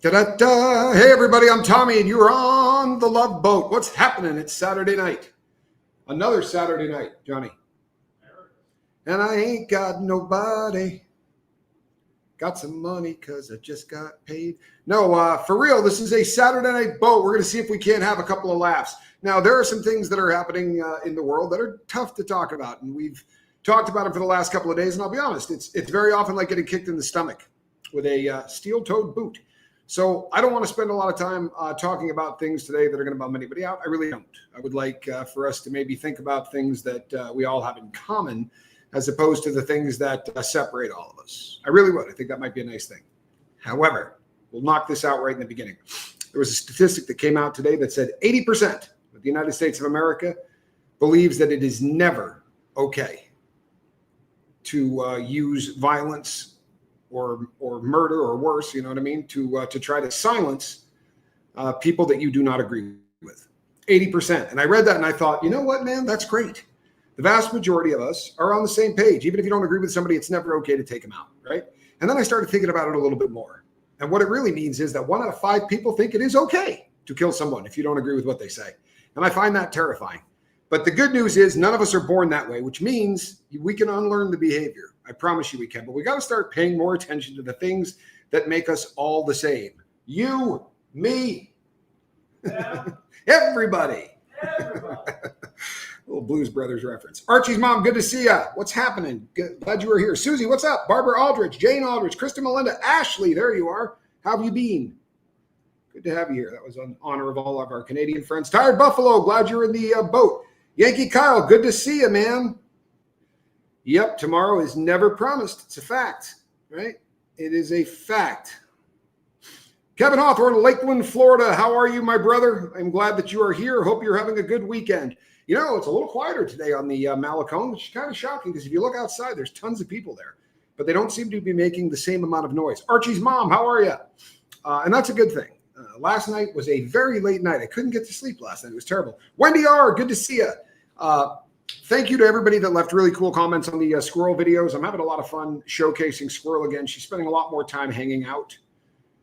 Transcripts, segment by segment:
Da-da-da. Hey, everybody, I'm Tommy, and you're on the Love Boat. What's happening? It's Saturday night. Another Saturday night, Johnny. And I ain't got nobody. Got some money because I just got paid. No, for real, this is a Saturday night boat. We're going to see if we can't have a couple of laughs. Now, there are some things that are happening in the world that are tough to talk about, and we've talked about them for the last couple of days, and I'll be honest, it's very often like getting kicked in the stomach with a steel-toed boot. So I don't want to spend a lot of time talking about things today that are going to bum anybody out. I really don't. I would like for us to maybe think about things that we all have in common as opposed to the things that separate all of us. I really would. I think that might be a nice thing. However, we'll knock this out right in the beginning. There was a statistic that came out today that said 80% of the United States of America believes that it is never okay to use violence or murder or worse, you know what I mean, to try to silence people that you do not agree with. 80%. And I read that and I thought, you know what, man, that's great. The vast majority of us are on the same page. Even if you don't agree with somebody, it's never okay to take them out, right? And then I started thinking about it a little bit more. And what it really means is that 1 out of 5 people think it is okay to kill someone if you don't agree with what they say. And I find that terrifying. But the good news is none of us are born that way, which means we can unlearn the behavior. I promise you we can. But we got to start paying more attention to the things that make us all the same. You, me, yeah. Everybody. Little Blues Brothers reference. Archie's mom, good to see ya. What's happening? Glad you were here. Susie, what's up? Barbara Aldrich, Jane Aldrich, Krista Melinda, Ashley, there you are. How have you been? Good to have you here. That was in honor of all of our Canadian friends. Tired Buffalo, glad you're in the boat. Yankee Kyle, good to see you, man. Yep, tomorrow is never promised. It's a fact, right? It is a fact. Kevin Hawthorne, Lakeland, Florida. How are you, my brother? I'm glad that you are here. Hope you're having a good weekend. You know, it's a little quieter today on the Malecon, which is kind of shocking because if you look outside, there's tons of people there, but they don't seem to be making the same amount of noise. Archie's mom, how are you? And that's a good thing. Last night was a very late night. I couldn't get to sleep last night. It was terrible. Wendy R., good to see you. Thank you to everybody that left really cool comments on the squirrel videos. I'm having a lot of fun showcasing Squirrel again. She's spending a lot more time hanging out.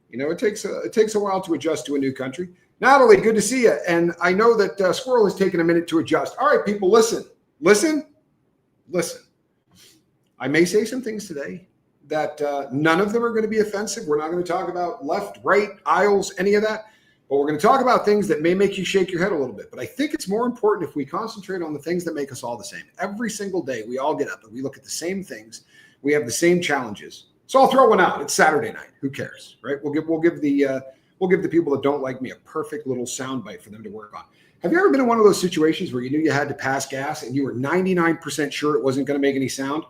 You know, it takes a while to adjust to a new country. Natalie, good to see you. And I know that Squirrel has taken a minute to adjust. All right, people, listen. I may say some things today that none of them are going to be offensive. We're not going to talk about left, right, aisles, any of that. But we're going to talk about things that may make you shake your head a little bit. But I think it's more important if we concentrate on the things that make us all the same. Every single day, we all get up and we look at the same things. We have the same challenges. So I'll throw one out. It's Saturday night. Who cares, right? We'll give the people that don't like me a perfect little soundbite for them to work on. Have you ever been in one of those situations where you knew you had to pass gas and you were 99% sure it wasn't going to make any sound?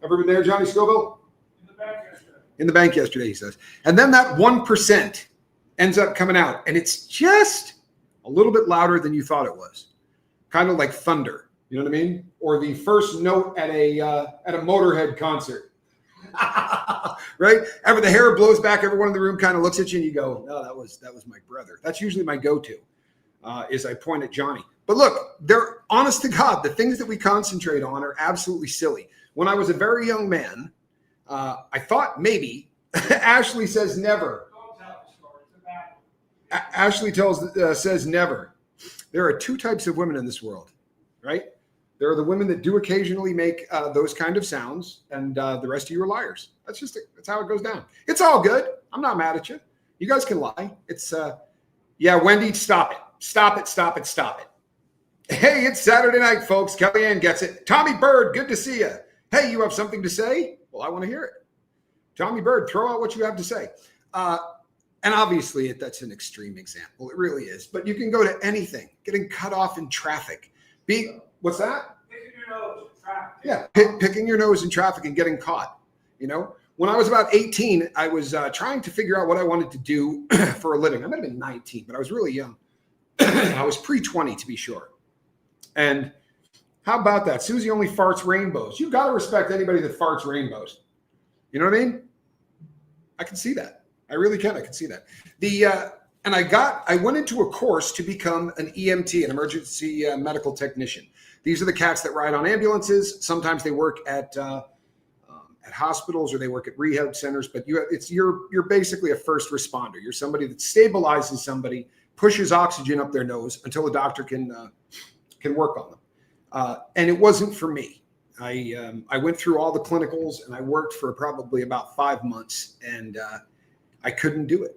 Ever been there, Johnny Scoville? In the bank yesterday, he says. And then that 1% ends up coming out, and it's just a little bit louder than you thought it was. Kind of like thunder, you know what I mean? Or the first note at a Motorhead concert. Right? Ever the hair blows back, everyone in the room kind of looks at you and you go, no, that was my brother. That's usually my go-to, is I point at Johnny. But look, they're honest to God, the things that we concentrate on are absolutely silly. When I was a very young man, I thought maybe Ashley says never. Ashley says never. There are 2 types of women in this world, right? There are the women that do occasionally make those kind of sounds, and the rest of you are liars. That's how it goes down. It's all good. I'm not mad at you. You guys can lie. It's, yeah, Wendy, stop it. Stop it. Hey, it's Saturday night, folks. Kellyanne gets it. Tommy Bird, good to see you. Hey, you have something to say? Well, I want to hear it. Tommy Bird, throw out what you have to say. And obviously, that's an extreme example. It really is. But you can go to anything. Getting cut off in traffic. What's that? Picking your nose in traffic. Yeah, picking your nose in traffic and getting caught. You know, when I was about 18, I was trying to figure out what I wanted to do for a living. I might have been 19, but I was really young. I was pre-20 to be sure. And how about that? Susie only farts rainbows. You've got to respect anybody that farts rainbows. You know what I mean? I can see that. I really can. I can see that. And I went into a course to become an EMT, an emergency medical technician. These are the cats that ride on ambulances. Sometimes they work at at hospitals or they work at rehab centers, but you're basically a first responder. You're somebody that stabilizes somebody, pushes oxygen up their nose until a doctor can work on them. And it wasn't for me. I went through all the clinicals and I worked for probably about 5 months, and I couldn't do it.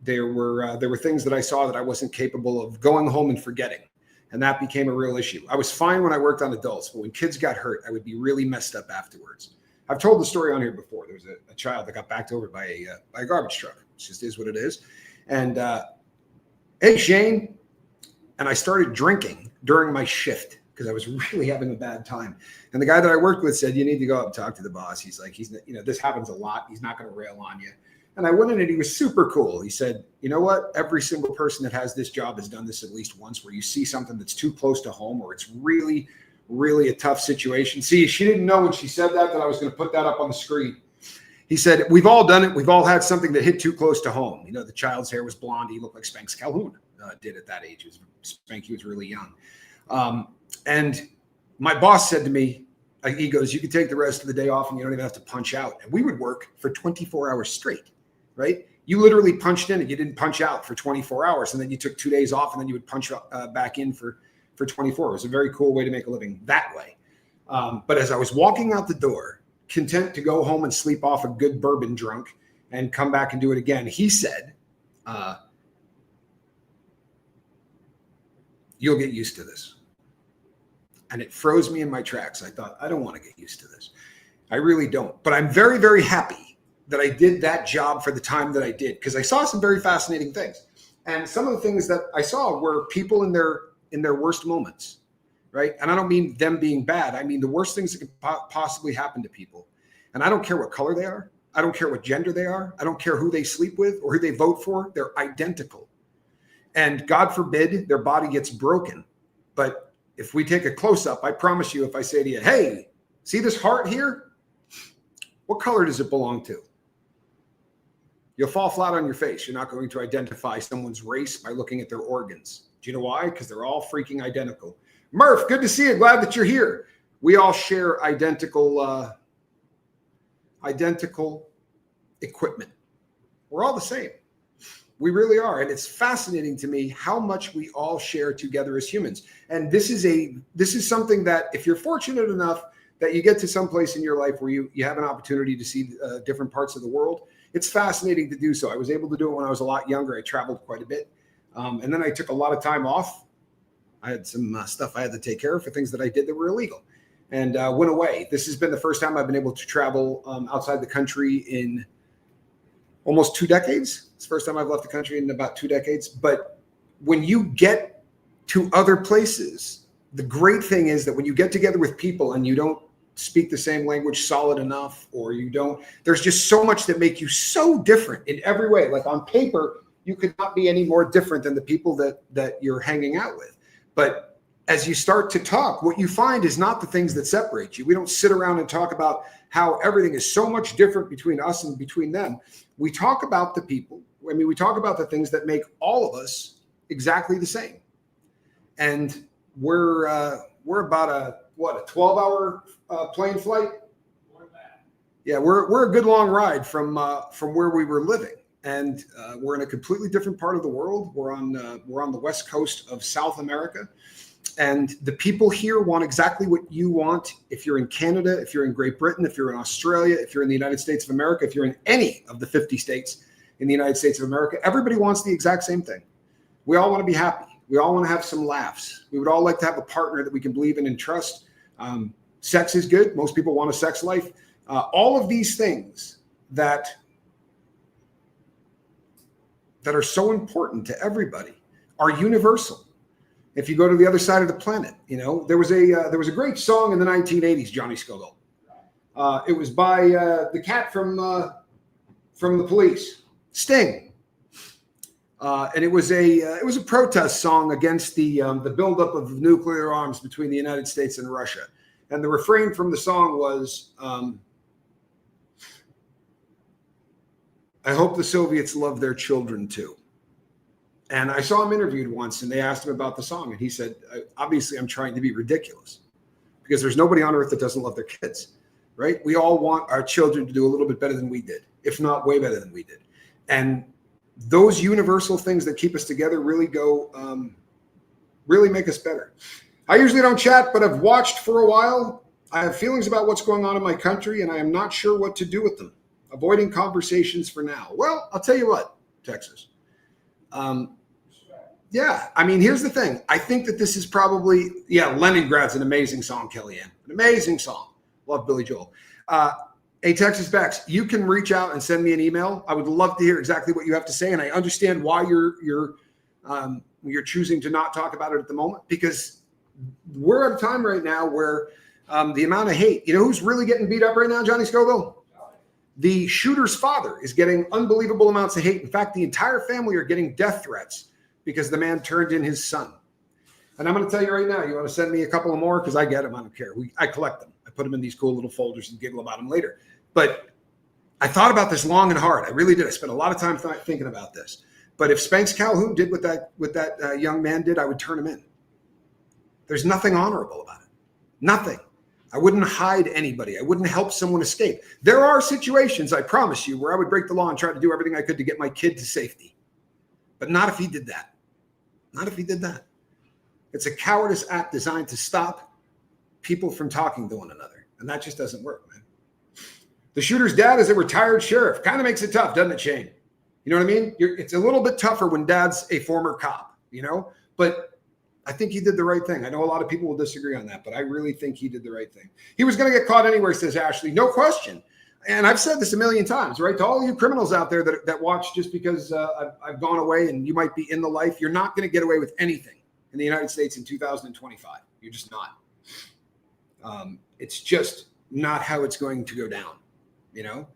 There were things that I saw that I wasn't capable of going home and forgetting. And that became a real issue. I was fine when I worked on adults, but when kids got hurt, I would be really messed up afterwards. I've told the story on here before. There was a child that got backed over by a garbage truck. It just is what it is. And hey, Shane. And I started drinking during my shift because I was really having a bad time. And the guy that I worked with said, you need to go up and talk to the boss. He's like, this happens a lot. He's not going to rail on you. And I went in and he was super cool. He said, you know what? Every single person that has this job has done this at least once, where you see something that's too close to home or it's really, really a tough situation. See, she didn't know when she said that I was going to put that up on the screen. He said, we've all done it. We've all had something that hit too close to home. You know, the child's hair was blonde. He looked like Spanx Calhoun did at that age. Spanky was really young. And my boss said to me, he goes, you can take the rest of the day off and you don't even have to punch out. And we would work for 24 hours straight. Right? You literally punched in and you didn't punch out for 24 hours. And then you took 2 days off and then you would punch back in for 24. It was a very cool way to make a living that way. But as I was walking out the door, content to go home and sleep off a good bourbon drunk and come back and do it again, he said, you'll get used to this. And it froze me in my tracks. I thought, I don't want to get used to this. I really don't. But I'm very, very happy that I did that job for the time that I did, because I saw some very fascinating things. And some of the things that I saw were people in their worst moments, right? And I don't mean them being bad. I mean the worst things that could possibly happen to people. And I don't care what color they are. I don't care what gender they are. I don't care who they sleep with or who they vote for. They're identical. And God forbid their body gets broken. But if we take a close-up, I promise you, if I say to you, hey, see this heart here? What color does it belong to? You'll fall flat on your face. You're not going to identify someone's race by looking at their organs. Do you know why? Because they're all freaking identical. Murph, good to see you. Glad that you're here. We all share identical equipment. We're all the same. We really are. And it's fascinating to me how much we all share together as humans. And this is something that if you're fortunate enough that you get to some place in your life where you have an opportunity to see different parts of the world, it's fascinating to do so. I was able to do it when I was a lot younger. I traveled quite a bit. And then I took a lot of time off. I had some stuff I had to take care of for things that I did that were illegal, and went away. This has been the first time I've been able to travel outside the country in almost 2 decades. It's the first time I've left the country in about 2 decades. But when you get to other places, the great thing is that when you get together with people and you don't speak the same language solid enough, or there's just so much that make you so different in every way. Like on paper, you could not be any more different than the people that you're hanging out with. But as you start to talk, what you find is not the things that separate you. We don't sit around and talk about how everything is so much different between us and between them. We talk about the people. I mean, we talk about the things that make all of us exactly the same. And we're about a 12-hour plane flight? Yeah, we're a good long ride from where we were living, and we're in a completely different part of the world. We're on the west coast of South America, and the people here want exactly what you want. If you're in Canada, if you're in Great Britain, if you're in Australia, if you're in the United States of America, if you're in any of the 50 states in the United States of America, everybody wants the exact same thing. We all want to be happy. We all want to have some laughs. We would all like to have a partner that we can believe in and trust. Sex is good. Most people want a sex life. All of these things that are so important to everybody are universal. If you go to the other side of the planet, there was a great song in the 1980s, Johnny Scoville. It was by the cat from the Police, Sting. And it was a protest song against the buildup of nuclear arms between the United States and Russia. And the refrain from the song was, I hope the Soviets love their children too. And I saw him interviewed once, and they asked him about the song. And he said, obviously, I'm trying to be ridiculous because there's nobody on earth that doesn't love their kids, right? We all want our children to do a little bit better than we did, if not way better than we did. And those universal things that keep us together really really make us better. I usually don't chat, but I've watched for a while. I have feelings about what's going on in my country, and I am not sure what to do with them. Avoiding conversations for now. Well, I'll tell you what, Texas. Yeah, I mean, here's the thing. I think that this is probably, Leningrad's an amazing song, Kellyanne. An amazing song. Love Billy Joel. Hey, Texas Bex, you can reach out and send me an email. I would love to hear exactly what you have to say, and I understand why you're choosing to not talk about it at the moment, because we're at a time right now where the amount of hate, you know who's really getting beat up right now, Johnny Scoville? The shooter's father is getting unbelievable amounts of hate. In fact, the entire family are getting death threats because the man turned in his son. And I'm going to tell you right now, you want to send me a couple of more? Because I get them. I don't care. I collect them. I put them in these cool little folders and giggle about them later. But I thought about this long and hard. I really did. I spent a lot of time thinking about this. But if Spanx Calhoun did what that young man did, I would turn him in. There's nothing honorable about it. Nothing. I wouldn't hide anybody. I wouldn't help someone escape. There are situations, I promise you, where I would break the law and try to do everything I could to get my kid to safety. But not if he did that. Not if he did that. It's a cowardice act designed to stop people from talking to one another. And that just doesn't work, man. The shooter's dad is a retired sheriff. Kind of makes it tough, doesn't it, Shane? You know what I mean? It's a little bit tougher when dad's a former cop, you know? But I think he did the right thing. I know a lot of people will disagree on that, but I really think he did the right thing. He was going to get caught anywhere, says Ashley. No question. And I've said this a million times, right? To all you criminals out there that watch just because I've gone away and you might be in the life, you're not going to get away with anything in the United States in 2025. You're just not. It's just not how it's going to go down, you know?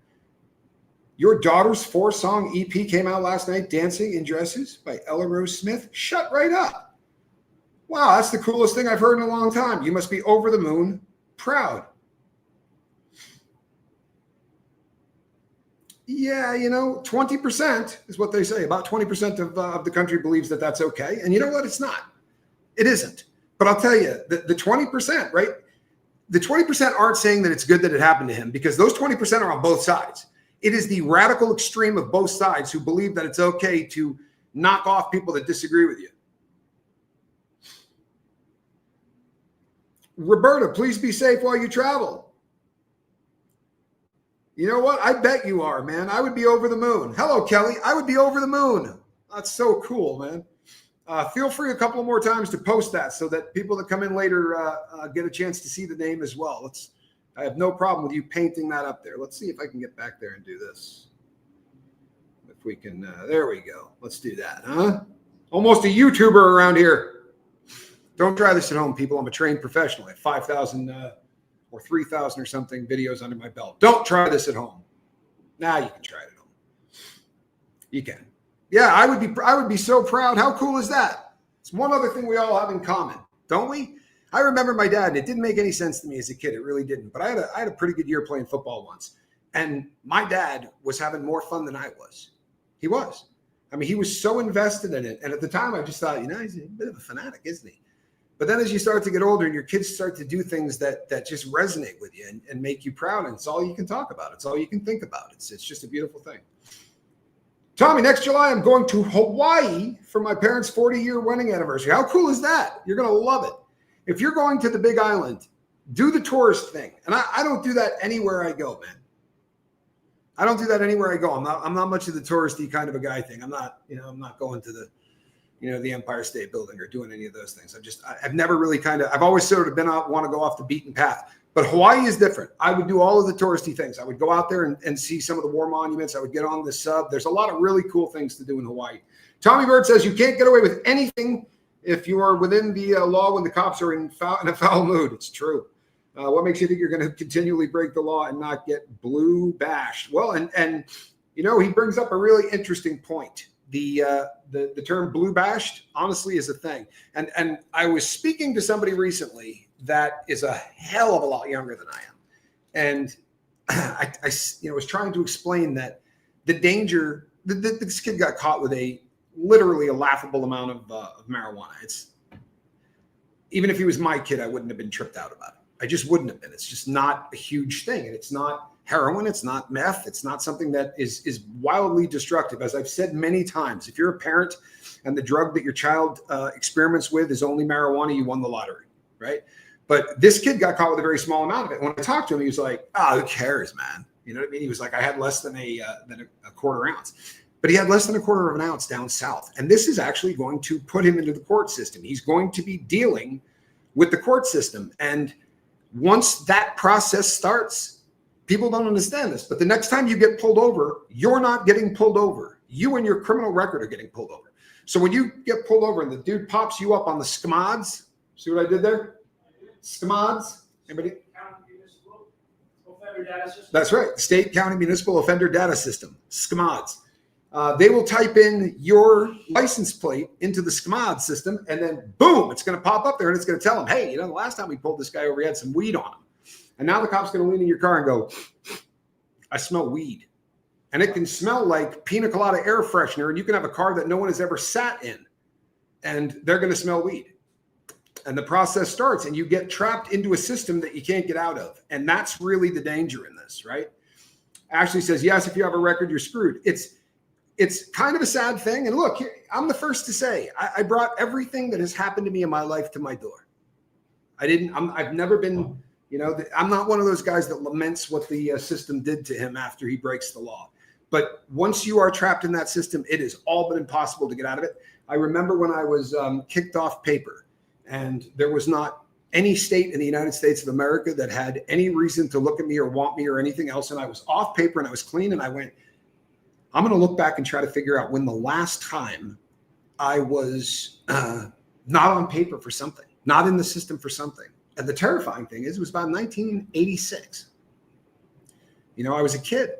Your daughter's 4-song EP came out last night, Dancing in Dresses by Ella Rose Smith. Shut right up. Wow, that's the coolest thing I've heard in a long time. You must be over the moon proud. Yeah, 20% is what they say. About 20% of the country believes that that's okay. And you know what? It's not. It isn't. But I'll tell you, the 20%, right? The 20% aren't saying that it's good that it happened to him, because those 20% are on both sides. It is the radical extreme of both sides who believe that it's okay to knock off people that disagree with you. Roberta, please be safe while you travel. You know what? I bet you are, man. I would be over the moon. Hello, Kelly. I would be over the moon. That's so cool, man. Feel free a couple of more times to post that so that people that come in later get a chance to see the name as well. I have no problem with you painting that up there. Let's see if I can get back there and do this. If we can, there we go. Let's do that, huh? Almost a YouTuber around here. Don't try this at home, people. I'm a trained professional. I have 5,000 or 3,000 or something videos under my belt. Don't try this at home. Now you can try it at home. You can. Yeah, I would be so proud. How cool is that? It's one other thing we all have in common, don't we? I remember my dad, and it didn't make any sense to me as a kid. It really didn't. But I had a pretty good year playing football once. And my dad was having more fun than I was. He was. I mean, he was so invested in it. And at the time, I just thought, he's a bit of a fanatic, isn't he? But then as you start to get older and your kids start to do things that just resonate with you and make you proud, and it's all you can talk about. It's all you can think about. It's just a beautiful thing. Tommy, next July, I'm going to Hawaii for my parents' 40-year wedding anniversary. How cool is that? You're going to love it. If you're going to the Big Island, do the tourist thing. And I don't do that anywhere I go, man. I don't do that anywhere I go. I'm not much of the touristy kind of a guy thing. I'm not going to the Empire State Building or doing any of those things. I've never really I've always sort of want to go off the beaten path. But Hawaii is different. I would do all of the touristy things. I would go out there and see some of the war monuments. I would get on the sub. There's a lot of really cool things to do in Hawaii. Tommy Bird says you can't get away with anything if you are within the law when the cops are in a foul mood. It's true. What makes you think you're going to continually break the law and not get blue bashed? Well, and he brings up a really interesting point. The term blue bashed honestly is a thing. And I was speaking to somebody recently that is a hell of a lot younger than I am. And I was trying to explain that the danger, this kid got caught with literally a laughable amount of marijuana. Even if he was my kid, I wouldn't have been tripped out about it. I just wouldn't have been. It's just not a huge thing. And it's not heroin. It's not meth. It's not something that is wildly destructive. As I've said many times, if you're a parent and the drug that your child experiments with is only marijuana, you won the lottery, right? But this kid got caught with a very small amount of it. When I talked to him, he was like, "Oh, who cares, man?" You know what I mean? He was like, "I had less than a quarter ounce." But he had less than a quarter of an ounce down south. And this is actually going to put him into the court system. He's going to be dealing with the court system. And once that process starts, people don't understand this, but the next time you get pulled over, you're not getting pulled over. You and your criminal record are getting pulled over. So when you get pulled over and the dude pops you up on the SCMODs, see what I did there? SCMODs? Anybody? That's right. State County Municipal Offender Data System, SCMODs. They will type in your license plate into the SCMOD system, and then boom, it's going to pop up there, and it's going to tell them, "Hey, you know, the last time we pulled this guy over, he had some weed on him." And now the cop's going to lean in your car and go, "I smell weed." And it can smell like pina colada air freshener, and you can have a car that no one has ever sat in, and they're going to smell weed. And the process starts, and you get trapped into a system that you can't get out of. And that's really the danger in this, right? Ashley says, yes, if you have a record, you're screwed. It's kind of a sad thing. And look, I'm the first to say, I brought everything that has happened to me in my life to my door. I've never been, you know, I'm not one of those guys that laments what the system did to him after he breaks the law. But once you are trapped in that system, it is all but impossible to get out of it. I remember when I was kicked off paper, and there was not any state in the United States of America that had any reason to look at me or want me or anything else. And I was off paper and I was clean, and I went, I'm going to look back and try to figure out when the last time I was not on paper for something, not in the system for something. And the terrifying thing is, it was about 1986. You know, I was a kid,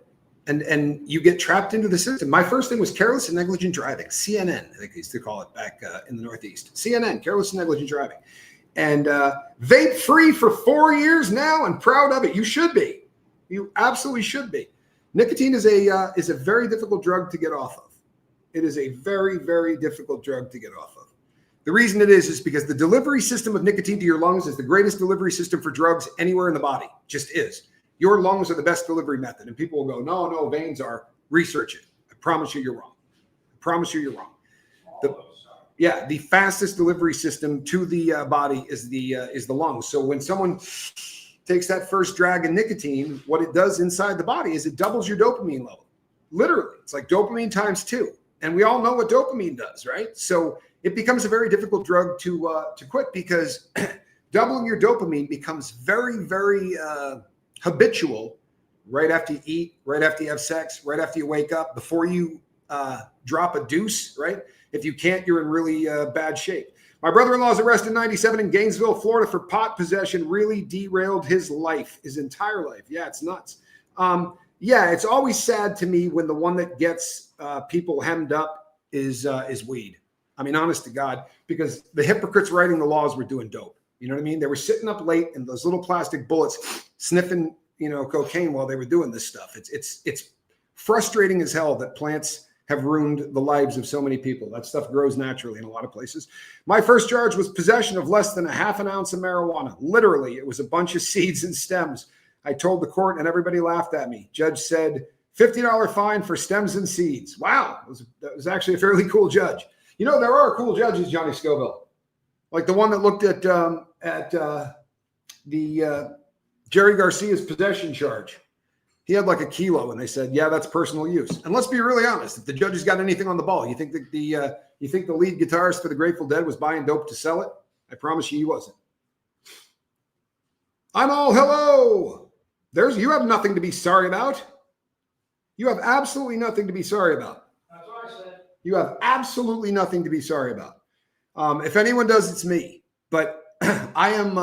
and you get trapped into the system. My first thing was careless and negligent driving, CNN, I think they used to call it back in the Northeast. CNN, careless and negligent driving. And vape free for 4 years now, and proud of it. You should be. You absolutely should be. Nicotine is a very difficult drug to get off of. It is a very, very difficult drug to get off of. The reason it is because the delivery system of nicotine to your lungs is the greatest delivery system for drugs anywhere in the body. Just is. Your lungs are the best delivery method. And people will go, no, veins are. Research it. I promise you you're wrong. I promise you you're wrong. The fastest delivery system to the body is the lungs. So when someone takes that first drag of nicotine, what it does inside the body is it doubles your dopamine level. Literally, it's like dopamine times 2. And we all know what dopamine does, right? So it becomes a very difficult drug to quit, because doubling your dopamine becomes very, very habitual right after you eat, right after you have sex, right after you wake up, before you drop a deuce, right? If you can't, you're in really bad shape. My brother-in-law was arrested in 97 in Gainesville, Florida for pot possession. Really derailed his life, his entire life. Yeah, it's nuts. It's always sad to me when the one that gets people hemmed up is weed. I mean, honest to God, because the hypocrites writing the laws were doing dope. You know what I mean? They were sitting up late in those little plastic bullets, sniffing, cocaine while they were doing this stuff. It's frustrating as hell that plants have ruined the lives of so many people. That stuff grows naturally in a lot of places. My first charge was possession of less than a half an ounce of marijuana. Literally, it was a bunch of seeds and stems. I told the court and everybody laughed at me. Judge said, $50 fine for stems and seeds. Wow, that was actually a fairly cool judge. You know, there are cool judges, Johnny Scoville. Like the one that looked at the Jerry Garcia's possession charge. He had like a kilo, and they said, yeah, that's personal use. And let's be really honest. If the judge has got anything on the ball, you think that the lead guitarist for the Grateful Dead was buying dope to sell it? I promise you he wasn't. I'm all hello. You have nothing to be sorry about. You have absolutely nothing to be sorry about. That's what I said. You have absolutely nothing to be sorry about. If anyone does, it's me. But I'm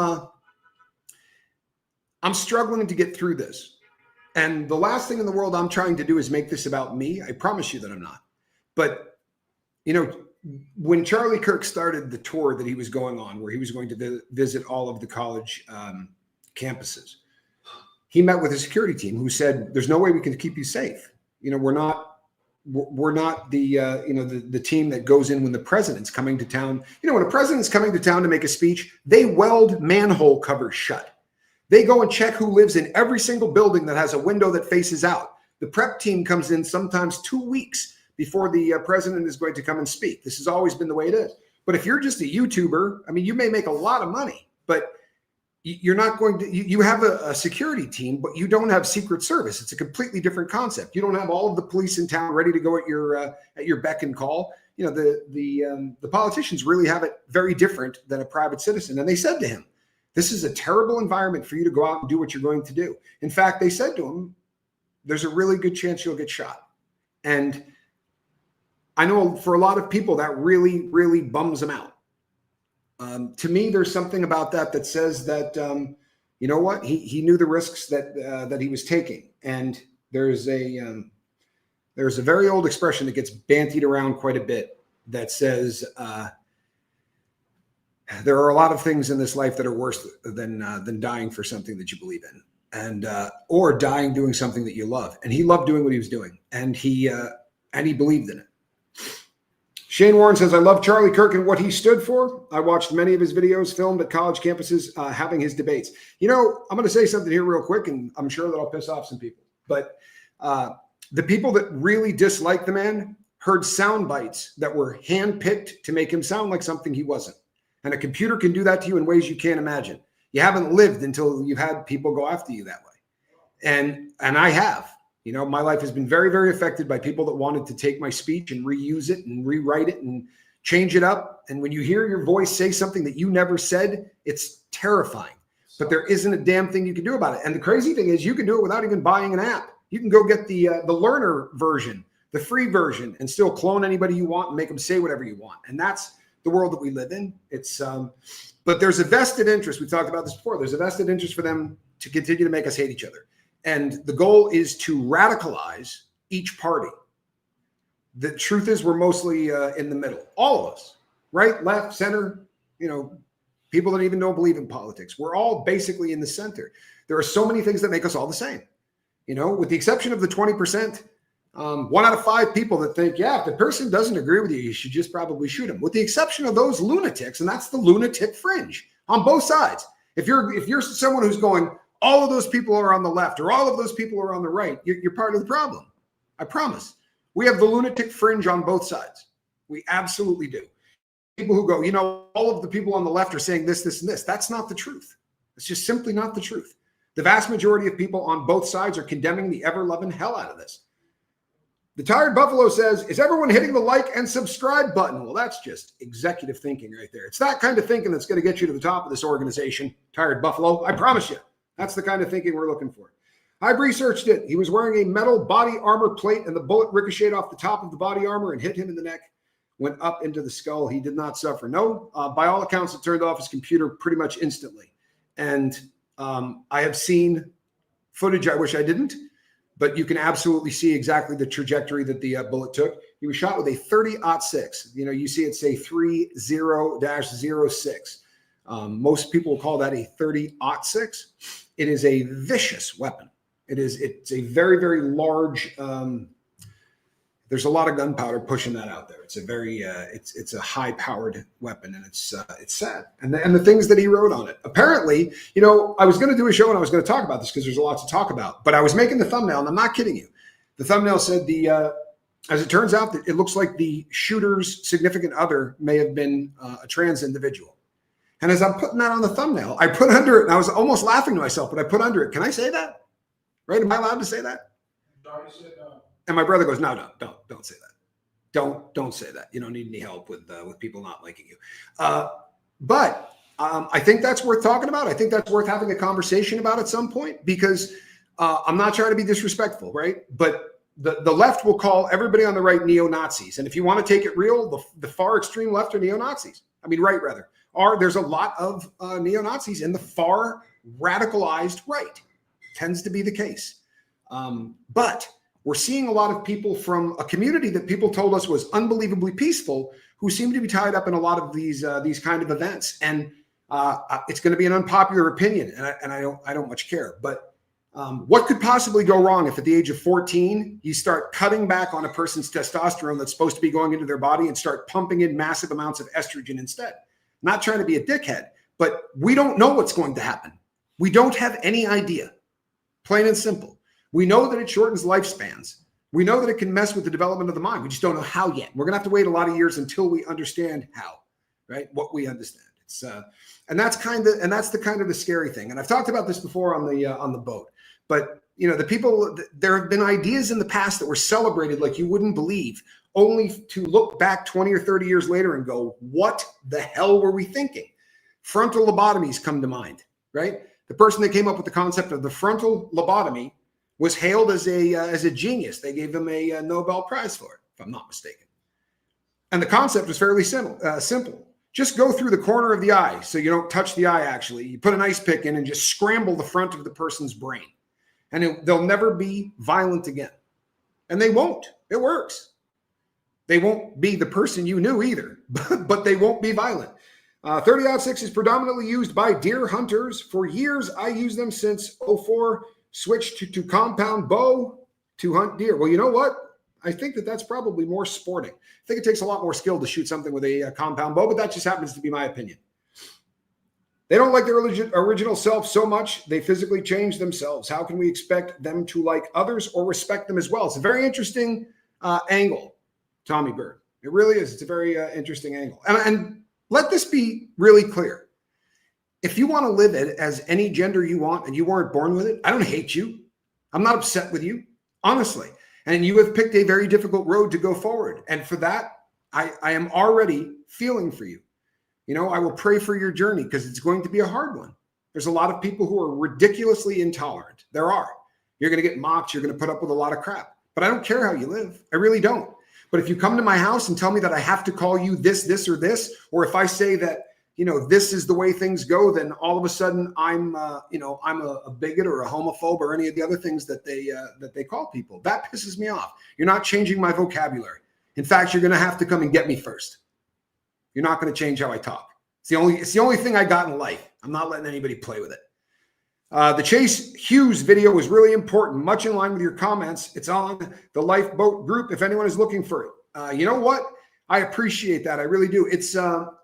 struggling to get through this. And the last thing in the world I'm trying to do is make this about me. I promise you that I'm not. But, when Charlie Kirk started the tour that he was going on, where he was going to visit all of the college campuses, he met with a security team who said, there's no way we can keep you safe. We're not the team that goes in when the president's coming to town. When a president's coming to town to make a speech, they weld manhole covers shut. They go and check who lives in every single building that has a window that faces out. The prep team comes in sometimes 2 weeks before the president is going to come and speak. This has always been the way it is. But if you're just a YouTuber, I mean, you may make a lot of money, but you're not going to, you have a security team, but you don't have Secret Service. It's a completely different concept. You don't have all of the police in town ready to go at your beck and call. You know, the politicians really have it very different than a private citizen. And they said to him, this is a terrible environment for you to go out and do what you're going to do. In fact, they said to him, there's a really good chance you'll get shot. And I know for a lot of people that really, really bums them out. To me, there's something about that says that, you know what, he knew the risks that he was taking. And there's a very old expression that gets bantied around quite a bit that says there are a lot of things in this life that are worse than dying for something that you believe in, and or dying doing something that you love. And he loved doing what he was doing, and he believed in it. Shane Warren says, I love Charlie Kirk and what he stood for. I watched many of his videos filmed at college campuses having his debates. You know, I'm going to say something here real quick, and I'm sure that I'll piss off some people. But the people that really dislike the man heard sound bites that were handpicked to make him sound like something he wasn't. And a computer can do that to you in ways you can't imagine. You haven't lived until you've had people go after you that way. And I have. You know, my life has been very, very affected by people that wanted to take my speech and reuse it and rewrite it and change it up. And when you hear your voice say something that you never said, it's terrifying. But there isn't a damn thing you can do about it. And the crazy thing is you can do it without even buying an app. You can go get the learner version, the free version, and still clone anybody you want and make them say whatever you want. And that's the world that we live in. It's but there's a vested interest. We talked about this before. There's a vested interest for them to continue to make us hate each other. And the goal is to radicalize each party. The truth is we're mostly in the middle. All of us, right, left, center, you know, people that even don't believe in politics. We're all basically in the center. There are so many things that make us all the same. You know, with the exception of the 20%, 1 out of 5 people that think, yeah, if the person doesn't agree with you, you should just probably shoot him. With the exception of those lunatics, and that's the lunatic fringe on both sides. If you're someone who's going, all of those people are on the left or all of those people are on the right, you're part of the problem. I promise. We have the lunatic fringe on both sides. We absolutely do. People who go, you know, all of the people on the left are saying this, this, and this. That's not the truth. It's just simply not the truth. The vast majority of people on both sides are condemning the ever-loving hell out of this. The Tired Buffalo says, is everyone hitting the like and subscribe button? Well, that's just executive thinking right there. It's that kind of thinking that's going to get you to the top of this organization, Tired Buffalo. I promise you. That's the kind of thinking we're looking for. I've researched it. He was wearing a metal body armor plate, and the bullet ricocheted off the top of the body armor and hit him in the neck, went up into the skull. He did not suffer. No, by all accounts, it turned off his computer pretty much instantly. And I have seen footage. I wish I didn't, but you can absolutely see exactly the trajectory that the bullet took. He was shot with a 30-06. You know, you see it say 30-06. Most people will call that a 30-06. It is a vicious weapon. It's a very, very large, there's a lot of gunpowder pushing that out there. It's a very, it's a high powered weapon, and it's sad. And the things that he wrote on it. Apparently, you know, I was going to do a show and I was going to talk about this because there's a lot to talk about, but I was making the thumbnail, and I'm not kidding you. The thumbnail said as it turns out, that it looks like the shooter's significant other may have been a trans individual. And as I'm putting that on the thumbnail, I put under it, and I was almost laughing to myself, but I put under it, can I say that? Right? Am I allowed to say that? And my brother goes, no, don't say that. Don't say that. You don't need any help with people not liking you. But I think that's worth talking about. I think that's worth having a conversation about at some point, because I'm not trying to be disrespectful, right? But the left will call everybody on the right neo-Nazis. And if you want to take it real, the far extreme left are neo-Nazis. I mean, right, rather. There's a lot of neo-Nazis in the far radicalized right. Tends to be the case. But we're seeing a lot of people from a community that people told us was unbelievably peaceful who seem to be tied up in a lot of these kind of events. And it's going to be an unpopular opinion, and I don't much care. But what could possibly go wrong if at the age of 14, you start cutting back on a person's testosterone that's supposed to be going into their body and start pumping in massive amounts of estrogen instead? Not trying to be a dickhead, but we don't know what's going to happen. We don't have any idea, plain and simple. We know that it shortens lifespans. We know that it can mess with the development of the mind. We just don't know how yet. We're going to have to wait a lot of years until we understand how, right? What we understand. It's and that's the kind of the scary thing. And I've talked about this before on the boat. But the people, there have been ideas in the past that were celebrated like you wouldn't believe, only to look back 20 or 30 years later and go, what the hell were we thinking? Frontal lobotomies come to mind, right? The person that came up with the concept of the frontal lobotomy was hailed as a genius. They gave him a Nobel Prize for it, if I'm not mistaken. And the concept was fairly simple. Just go through the corner of the eye so you don't touch the eye, actually. You put an ice pick in and just scramble the front of the person's brain. And they'll never be violent again. And they won't. It works. They won't be the person you knew either, but they won't be violent. 30-06 is predominantly used by deer hunters. For years, I used them since 04. Switched to compound bow to hunt deer. Well, you know what? I think that's probably more sporting. I think it takes a lot more skill to shoot something with a compound bow, but that just happens to be my opinion. They don't like their original self so much, they physically change themselves. How can we expect them to like others or respect them as well? It's a very interesting angle, Tommy Bird. It really is. It's a very interesting angle. And let this be really clear. If you want to live it as any gender you want and you weren't born with it, I don't hate you. I'm not upset with you, honestly. And you have picked a very difficult road to go forward. And for that, I am already feeling for you. I will pray for your journey because it's going to be a hard one. There's a lot of people who are ridiculously intolerant. There are. You're going to get mocked. You're going to put up with a lot of crap. But I don't care how you live. I really don't. But if you come to my house and tell me that I have to call you this, or this, or if I say that, this is the way things go, then all of a sudden I'm a bigot or a homophobe or any of the other things that they call people. That pisses me off. You're not changing my vocabulary. In fact, you're going to have to come and get me first. You're not going to change how I talk. It's the only thing I got in life. I'm not letting anybody play with it. The Chase Hughes video was really important, much in line with your comments. It's on the Lifeboat group if anyone is looking for it. You know what? I appreciate that. I really do. It's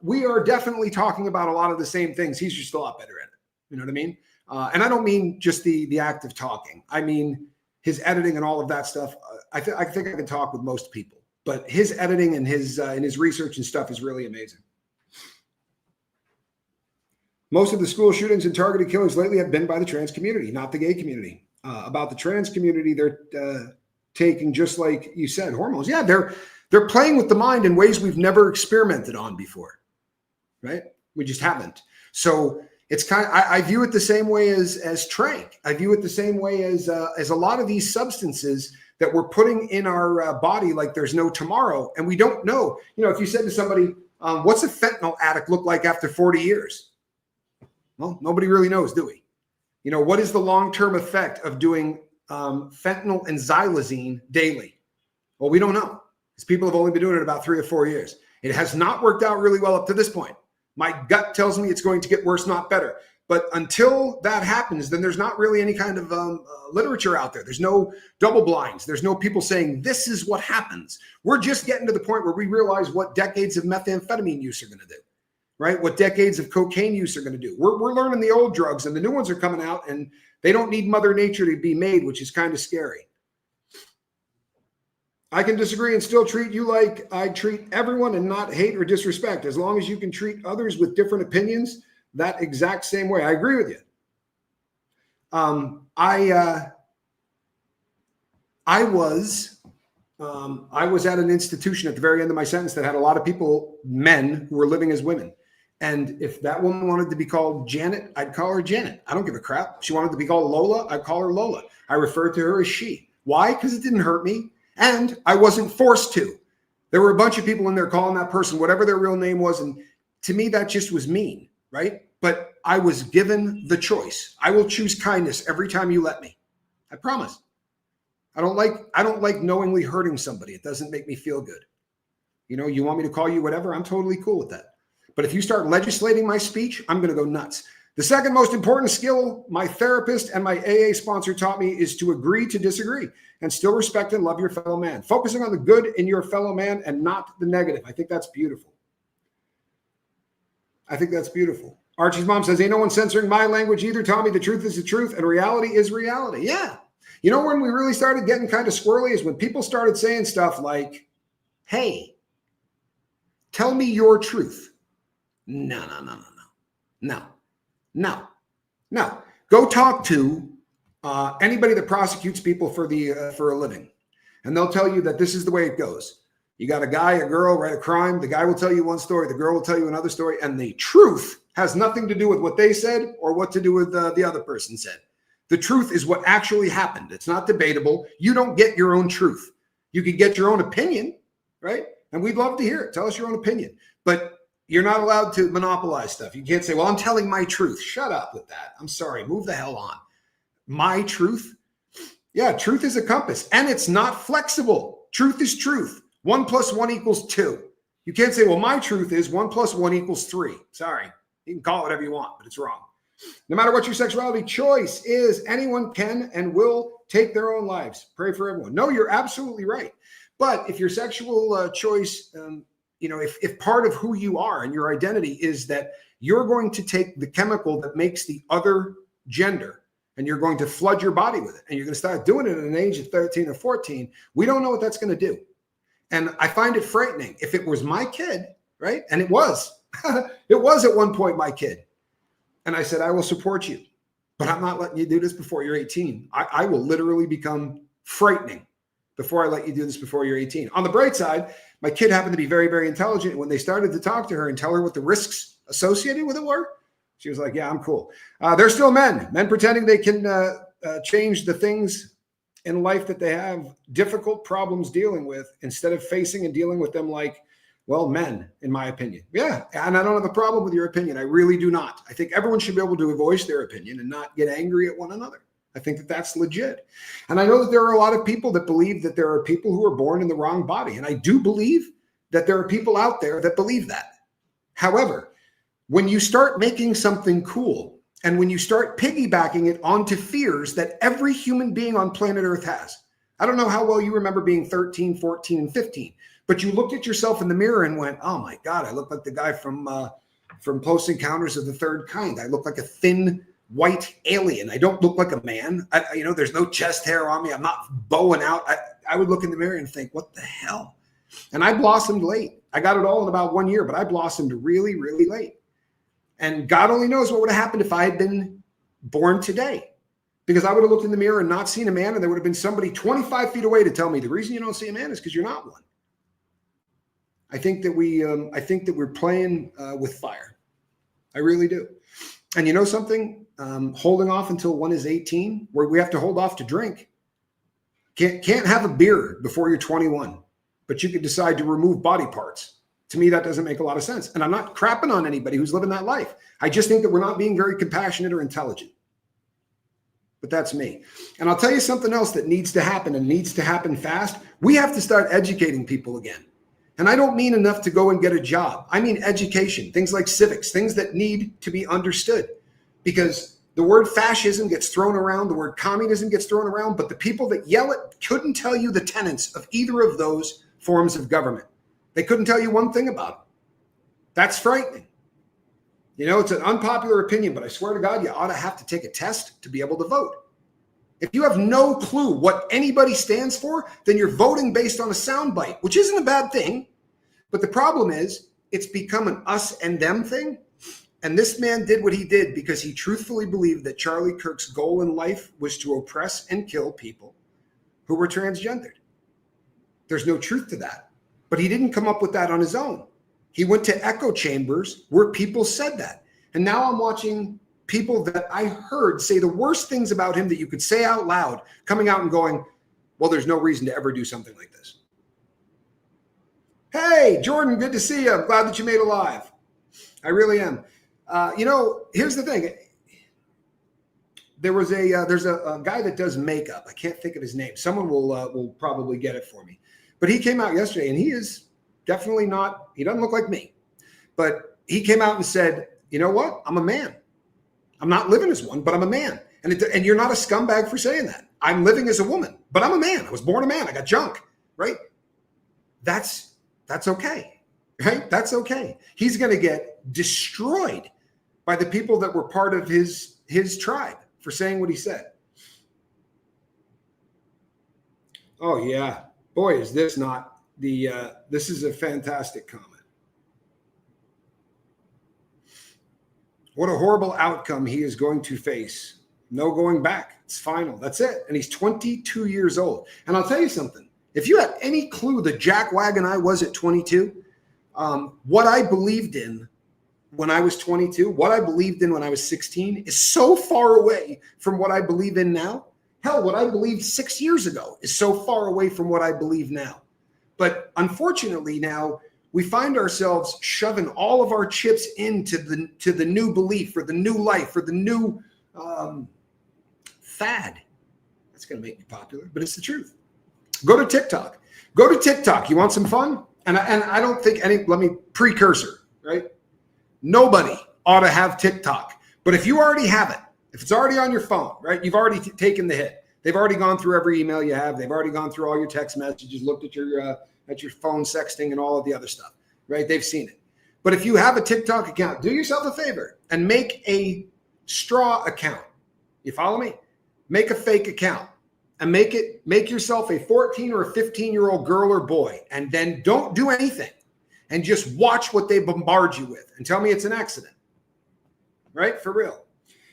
we are definitely talking about a lot of the same things. He's just a lot better at it. You know what I mean? And I don't mean just the act of talking. I mean his editing and all of that stuff. I think I can talk with most people, but his editing and his research and stuff is really amazing. Most of the school shootings and targeted killings lately have been by the trans community, not the gay community. About the trans community, they're taking, just like you said, hormones. Yeah, they're playing with the mind in ways we've never experimented on before, right? We just haven't. So it's I view it the same way as trank. I view it the same way as a lot of these substances that we're putting in our body like there's no tomorrow, and we don't know. If you said to somebody, what's a fentanyl addict look like after 40 years? Well, nobody really knows, do we? What is the long-term effect of doing fentanyl and xylazine daily? Well, we don't know, because people have only been doing it about 3 or 4 years. It has not worked out really well up to this point. My gut tells me it's going to get worse, not better. But until that happens, then there's not really any kind of literature out there. There's no double blinds. There's no people saying this is what happens. We're just getting to the point where we realize what decades of methamphetamine use are going to do, right? What decades of cocaine use are going to do. We're learning the old drugs, and the new ones are coming out, and they don't need Mother Nature to be made, which is kind of scary. I can disagree and still treat you like I treat everyone and not hate or disrespect. As long as you can treat others with different opinions that exact same way. I agree with you. I was at an institution at the very end of my sentence that had a lot of people, men, who were living as women. And if that woman wanted to be called Janet, I'd call her Janet. I don't give a crap. If she wanted to be called Lola, I'd call her Lola. I refer to her as she. Why? Because it didn't hurt me. And I wasn't forced to. There were a bunch of people in there calling that person whatever their real name was. And to me, that just was mean, right? But I was given the choice. I will choose kindness every time you let me. I promise. I don't like knowingly hurting somebody. It doesn't make me feel good. You want me to call you whatever? I'm totally cool with that. But if you start legislating my speech, I'm going to go nuts. The second most important skill my therapist and my AA sponsor taught me is to agree to disagree and still respect and love your fellow man. Focusing on the good in your fellow man and not the negative. I think that's beautiful. I think that's beautiful. Archie's mom says, ain't no one censoring my language either, Tommy. The truth is the truth, and reality is reality. Yeah. You know when we really started getting kind of squirrely is when people started saying stuff like, hey, tell me your truth. No. Go talk to anybody that prosecutes people for a living, and they'll tell you that this is the way it goes. You got a guy, a girl, right? A crime. The guy will tell you one story. The girl will tell you another story, and the truth has nothing to do with what they said or what to do with the other person said. The truth is what actually happened. It's not debatable. You don't get your own truth. You can get your own opinion, right? And we'd love to hear it. Tell us your own opinion. But you're not allowed to monopolize stuff. You can't say, well, I'm telling my truth. Shut up with that. I'm sorry. Move the hell on. My truth? Yeah, truth is a compass. And it's not flexible. Truth is truth. 1 + 1 = 2. You can't say, well, my truth is 1 + 1 = 3. Sorry. You can call it whatever you want, but it's wrong. No matter what your sexuality choice is, anyone can and will take their own lives. Pray for everyone. No, you're absolutely right. But if your sexual choice, if part of who you are and your identity is that you're going to take the chemical that makes the other gender and you're going to flood your body with it, and you're going to start doing it at an age of 13 or 14, we don't know what that's going to do. And I find it frightening. If it was my kid, right? And it was. It was at one point my kid. And I said, I will support you, but I'm not letting you do this before you're 18. I will literally become frightening before I let you do this before you're 18. On the bright side, my kid happened to be very, very intelligent. And when they started to talk to her and tell her what the risks associated with it were, she was like, yeah, I'm cool. They're still men pretending they can change the things in life that they have difficult problems dealing with instead of facing and dealing with them like, well, men, in my opinion. Yeah, and I don't have a problem with your opinion. I really do not. I think everyone should be able to voice their opinion and not get angry at one another. I think that that's legit. And I know that there are a lot of people that believe that there are people who are born in the wrong body. And I do believe that there are people out there that believe that. However, when you start making something cool and when you start piggybacking it onto fears that every human being on planet Earth has, I don't know how well you remember being 13, 14, and 15, but you looked at yourself in the mirror and went, oh my God, I look like the guy from Close Encounters of the Third Kind. I look like a thin white alien. I don't look like a man. There's no chest hair on me. I'm not bowing out. I would look in the mirror and think, what the hell? And I blossomed late. I got it all in about 1 year, but I blossomed really, really late. And God only knows what would have happened if I had been born today, because I would have looked in the mirror and not seen a man, and there would have been somebody 25 feet away to tell me the reason you don't see a man is because you're not one. I think that we're playing with fire. I really do. And you know something? Holding off until one is 18, where we have to hold off to drink. Can't have a beer before you're 21, but you could decide to remove body parts. To me, that doesn't make a lot of sense. And I'm not crapping on anybody who's living that life. I just think that we're not being very compassionate or intelligent. But that's me. And I'll tell you something else that needs to happen, and needs to happen fast. We have to start educating people again. And I don't mean enough to go and get a job. I mean education, things like civics, things that need to be understood. Because the word fascism gets thrown around, the word communism gets thrown around, but the people that yell it couldn't tell you the tenets of either of those forms of government. They couldn't tell you one thing about it. That's frightening. It's an unpopular opinion, but I swear to God, you ought to have to take a test to be able to vote. If you have no clue what anybody stands for, then you're voting based on a soundbite, which isn't a bad thing. But the problem is it's become an us and them thing. And this man did what he did because he truthfully believed that Charlie Kirk's goal in life was to oppress and kill people who were transgendered. There's no truth to that. But he didn't come up with that on his own. He went to echo chambers where people said that. And now I'm watching people that I heard say the worst things about him that you could say out loud, coming out and going, well, there's no reason to ever do something like this. Hey, Jordan, good to see you. I'm glad that you made it live. I really am. Here's the thing. There's a guy that does makeup. I can't think of his name. Someone will probably get it for me. But he came out yesterday, and he is definitely not, he doesn't look like me. But he came out and said, you know what? I'm a man. I'm not living as one, but I'm a man. And you're not a scumbag for saying that. I'm living as a woman, but I'm a man. I was born a man. I got junk, right? That's okay, right? That's okay. He's going to get destroyed by the people that were part of his tribe for saying what he said. Oh, yeah. Boy, is this not the, this is a fantastic comment. What a horrible outcome he is going to face. No going back. It's final. That's it. And he's 22 years old. And I'll tell you something. If you had any clue the jackwagon I was at 22, what I believed in when I was 22, what I believed in when I was 16 is so far away from what I believe in now. Hell, what I believed 6 years ago is so far away from what I believe now. But unfortunately now we find ourselves shoving all of our chips into the new belief or the new life or the new fad. That's going to make me popular, but it's the truth. Go to TikTok. Go to TikTok. You want some fun? And I don't think let me precursor, right? Nobody ought to have TikTok. But if you already have it, if it's already on your phone, right? You've already taken the hit. They've already gone through every email you have. They've already gone through all your text messages, looked at your phone sexting and all of the other stuff, right? They've seen it. But if you have a TikTok account, do yourself a favor and make a straw account. You follow me? Make a fake account and make yourself a 14 or a 15-year-old girl or boy, and then don't do anything and just watch what they bombard you with and tell me it's an accident, right? For real.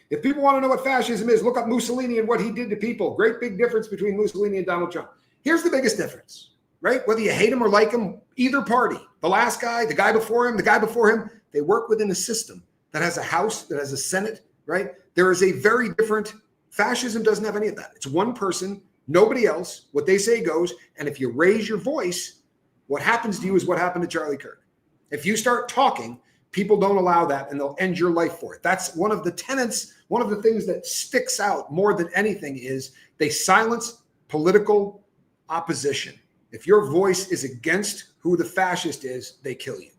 If people want to know what fascism is, look up Mussolini and what he did to people. Great big difference between Mussolini and Donald Trump. Here's the biggest difference, right? Whether you hate him or like him, either party, the last guy, the guy before him, the guy before him, they work within a system that has a House, that has a Senate, right? There is a very different, fascism doesn't have any of that. It's one person, nobody else. What they say goes. And if you raise your voice, what happens to you is what happened to Charlie Kirk. If you start talking, people don't allow that and they'll end your life for it. That's one of the tenets, one of the things that sticks out more than anything is they silence political opposition. If your voice is against who the fascist is, they kill you,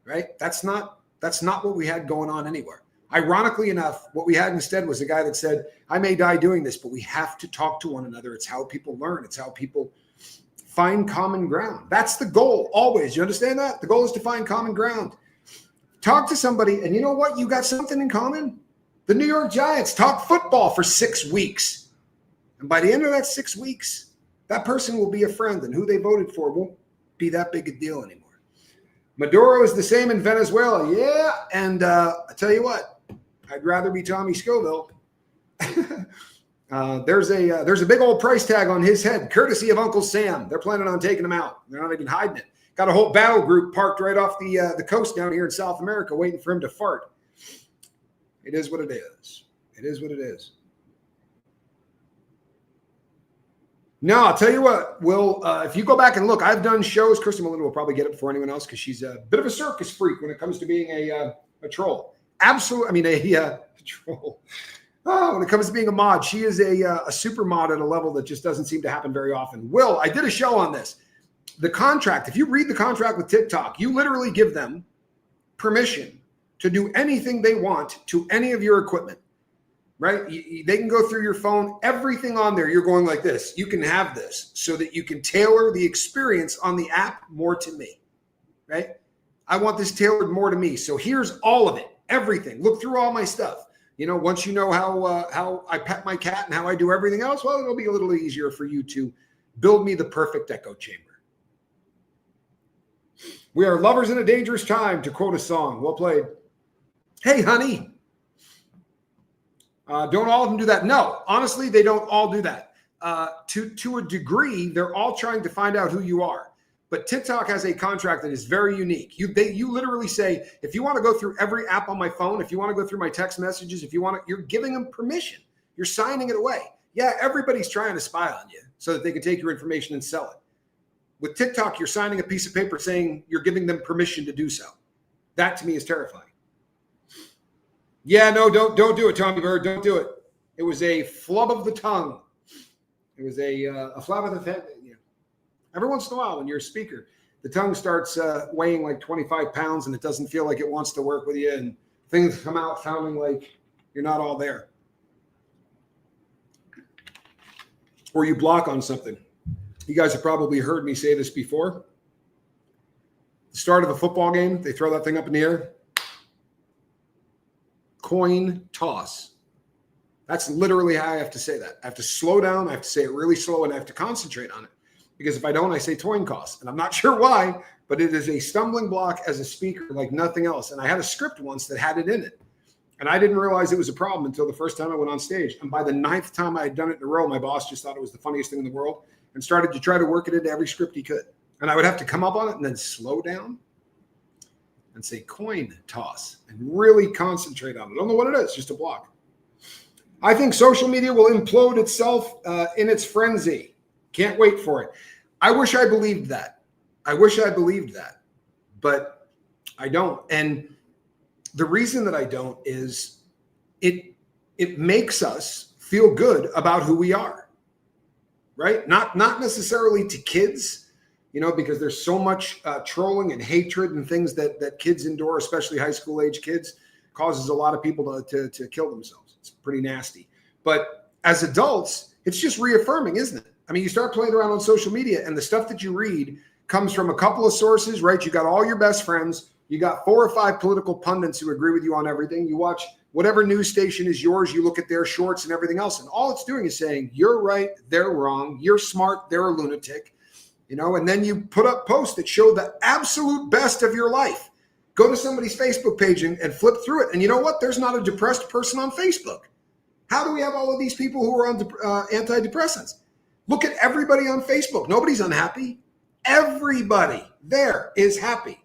right? That's not what we had going on anywhere. Ironically enough, what we had instead was a guy that said, I may die doing this, but we have to talk to one another. It's how people learn. It's how people find common ground. That's the goal always. You understand that? The goal is to find common ground. Talk to somebody, and you know what? You got something in common. The New York Giants talk football for 6 weeks. And by the end of that 6 weeks, that person will be a friend, and who they voted for won't be that big a deal anymore. Maduro is the same in Venezuela. Yeah, and I tell you what, I'd rather be Tommy Scoville. There's a big old price tag on his head, courtesy of Uncle Sam. They're planning on taking him out. They're not even hiding it. Got a whole battle group parked right off the coast down here in South America waiting for him to fart. It is what it is. It is what it is. No, I'll tell you what, Will, if you go back and look, I've done shows. Kristen Melinda will probably get it before anyone else because she's a bit of a circus freak when it comes to being a troll. Absolutely. I mean, a troll. Oh, when it comes to being a mod, she is a super mod at a level that just doesn't seem to happen very often. Will, I did a show on this. The contract, if you read the contract with TikTok, you literally give them permission to do anything they want to any of your equipment, right? They can go through your phone, everything on there. You're going like this. You can have this so that you can tailor the experience on the app more to me, right? I want this tailored more to me. So here's all of it, everything. Look through all my stuff. You know, once you know how I pet my cat and how I do everything else, well, it'll be a little easier for you to build me the perfect echo chamber. We are lovers in a dangerous time, to quote a song. Well played. Hey, honey. Don't all of them do that? No, honestly, they don't all do that. To a degree, they're all trying to find out who you are. But TikTok has a contract that is very unique. You literally say, if you want to go through every app on my phone, if you want to go through my text messages, if you want to, you're giving them permission. You're signing it away. Yeah, everybody's trying to spy on you so that they can take your information and sell it. With TikTok, you're signing a piece of paper saying you're giving them permission to do so. That to me is terrifying. Yeah, no, don't do it, Tommy Bird. Don't do it. It was a flub of the tongue. It was a flab of the head. You know. Every once in a while, when you're a speaker, the tongue starts weighing like 25 pounds and it doesn't feel like it wants to work with you, and things come out sounding like you're not all there. Or you block on something. You guys have probably heard me say this before. The start of a football game, they throw that thing up in the air. coin toss. That's literally how I have to say that. I have to slow down. I have to say it really slow, and I have to concentrate on it. Because if I don't, I say coin toss. And I'm not sure why, but it is a stumbling block as a speaker like nothing else. And I had a script once that had it in it. And I didn't realize it was a problem until the first time I went on stage. And by the 9th time I had done it in a row, my boss just thought it was the funniest thing in the world and started to try to work it into every script he could. And I would have to come up on it and then slow down and say coin toss and really concentrate on it. I don't know what it is, just a block. I think social media will implode itself in its frenzy. Can't wait for it. I wish I believed that. But I don't. And the reason that I don't is it makes us feel good about who we are, right? Not necessarily to kids, because there's so much trolling and hatred and things that kids endure, especially high school age kids, causes a lot of people to kill themselves. It's pretty nasty. But as adults, it's just reaffirming, isn't it? I mean, you start playing around on social media and the stuff that you read comes from a couple of sources, right? You got all your best friends. You got 4 or 5 political pundits who agree with you on everything. You watch whatever news station is yours. You look at their shorts and everything else. And all it's doing is saying, you're right, they're wrong. You're smart, they're a lunatic. And then you put up posts that show the absolute best of your life. Go to somebody's Facebook page and flip through it. And you know what? There's not a depressed person on Facebook. How do we have all of these people who are on antidepressants? Look at everybody on Facebook. Nobody's unhappy. Everybody there is happy.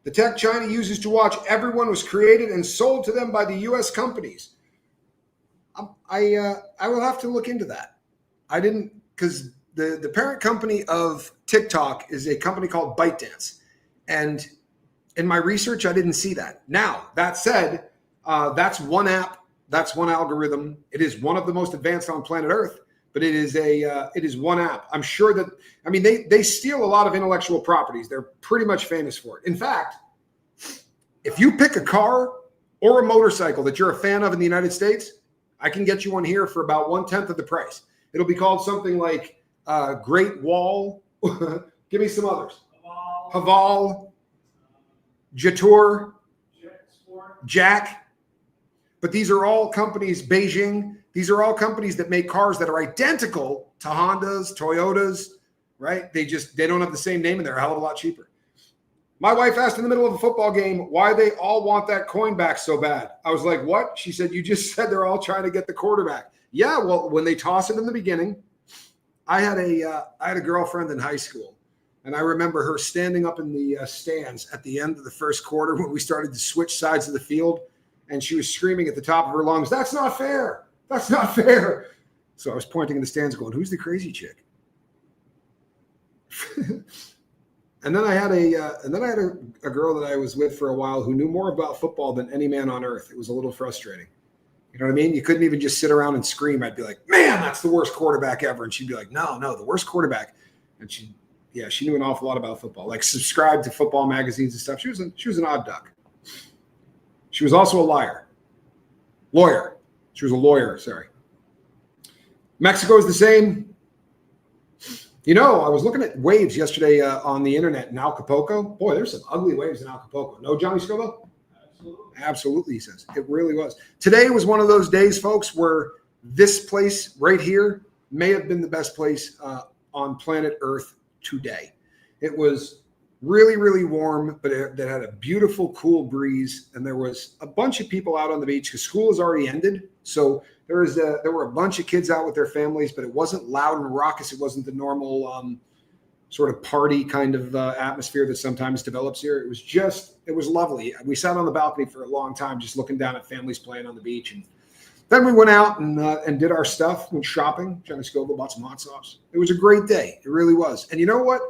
The tech China uses to watch everyone was created and sold to them by the U.S. companies. I will have to look into that. I didn't, because the parent company of TikTok is a company called ByteDance. And in my research, I didn't see that. Now, that said, that's one app. That's one algorithm. It is one of the most advanced on planet Earth, but it is one app. I'm sure that, they steal a lot of intellectual properties. They're pretty much famous for it. In fact, if you pick a car or a motorcycle that you're a fan of in the United States, I can get you one here for about 1/10 of the price. It'll be called something like Great Wall. Give me some others. Haval, Jatour, Jack. But these are all companies, Beijing, these are all companies that make cars that are identical to Hondas, Toyotas, right? They don't have the same name and they're a hell of a lot cheaper. My wife asked in the middle of a football game why they all want that coin back so bad. I was like, what? She said, you just said they're all trying to get the quarterback. Yeah, well, when they toss it in the beginning, I had a girlfriend in high school. And I remember her standing up in the stands at the end of the first quarter when we started to switch sides of the field. And she was screaming at the top of her lungs, that's not fair. That's not fair. So I was pointing in the stands going, who's the crazy chick? And then I had a girl that I was with for a while who knew more about football than any man on earth. It was a little frustrating. You know what I mean? You couldn't even just sit around and scream. I'd be like, man, that's the worst quarterback ever. And she'd be like, no, the worst quarterback. And she knew an awful lot about football, like subscribed to football magazines and stuff. She was an odd duck. She was also a lawyer. She was a lawyer, sorry. Mexico is the same. I was looking at waves yesterday on the internet in Acapulco. Boy, there's some ugly waves in Acapulco. No, Johnny Scoville? Absolutely, he says. It really was. Today was one of those days, folks, where this place right here may have been the best place on planet Earth today. It was really, really warm, but it had a beautiful, cool breeze. And there was a bunch of people out on the beach because school has already ended. So there were a bunch of kids out with their families, but it wasn't loud and raucous. It wasn't the normal sort of party kind of atmosphere that sometimes develops here. It was lovely. We sat on the balcony for a long time, just looking down at families playing on the beach. And then we went out and did our stuff, went shopping. Johnny Scoville bought some hot sauce. It was a great day. It really was. And you know what?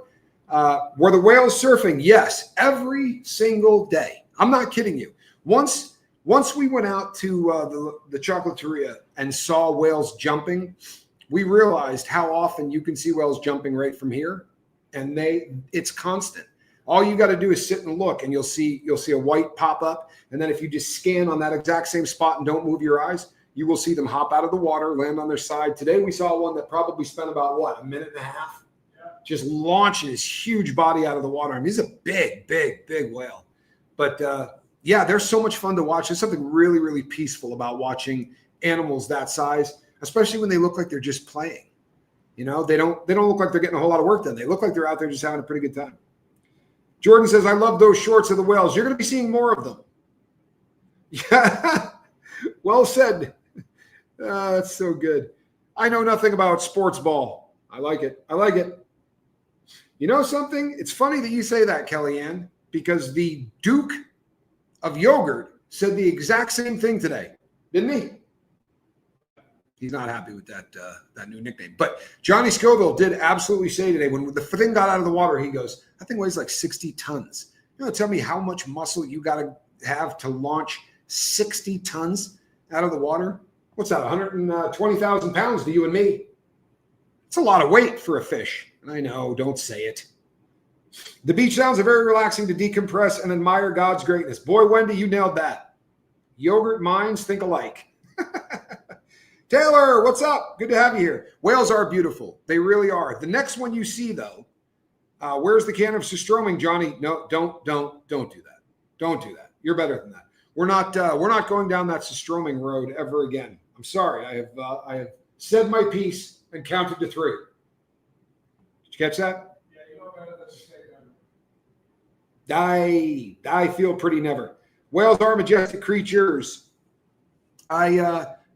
Were the whales surfing? Yes, every single day. I'm not kidding you. Once we went out to the chocolateria and saw whales jumping, we realized how often you can see whales jumping right from here. And it's constant. All you got to do is sit and look, and you'll see a white pop up. And then if you just scan on that exact same spot and don't move your eyes, you will see them hop out of the water, land on their side. Today we saw one that probably spent about, a minute and a half, just launching his huge body out of the water. I mean, he's a big, big, big whale. But Yeah, they're so much fun to watch. There's something really, really peaceful about watching animals that size, especially when they look like they're just playing. You know, they don't look like they're getting a whole lot of work done. They look like they're out there just having a pretty good time. Jordan says, I love those shorts of the whales. You're going to be seeing more of them. Yeah, well said. That's so good. I know nothing about sports ball. I like it. I like it. You know something? It's funny that you say that, Kellyanne, because the Duke of Yogurt said the exact same thing today, didn't he? He's not happy with that new nickname. But Johnny Scoville did absolutely say today, when the thing got out of the water, he goes, that thing weighs like 60 tons. You know, tell me how much muscle you got to have to launch 60 tons out of the water? What's that, 120,000 pounds to you and me? It's a lot of weight for a fish. And I know, don't say it. The beach sounds are very relaxing to decompress and admire God's greatness. Boy, Wendy, you nailed that. Yogurt minds think alike. Taylor, what's up? Good to have you here. Whales are beautiful. They really are. The next one you see, though, where's the can of Surströmming, Johnny? No, don't do that. Don't do that. You're better than that. We're not going down that Surströmming road ever again. I'm sorry. I have said my piece and counted to 3. Did you catch that? Yeah, you know better than to say that. I feel pretty never. Whales are majestic creatures.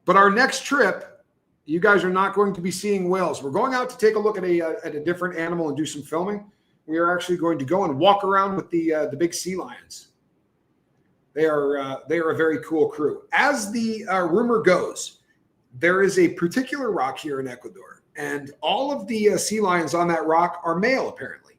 But our next trip, you guys are not going to be seeing whales. We're going out to take a look at a different animal and do some filming. We are actually going to go and walk around with the big sea lions. They are a very cool crew. As the rumor goes, there is a particular rock here in Ecuador, and all of the sea lions on that rock are male. Apparently,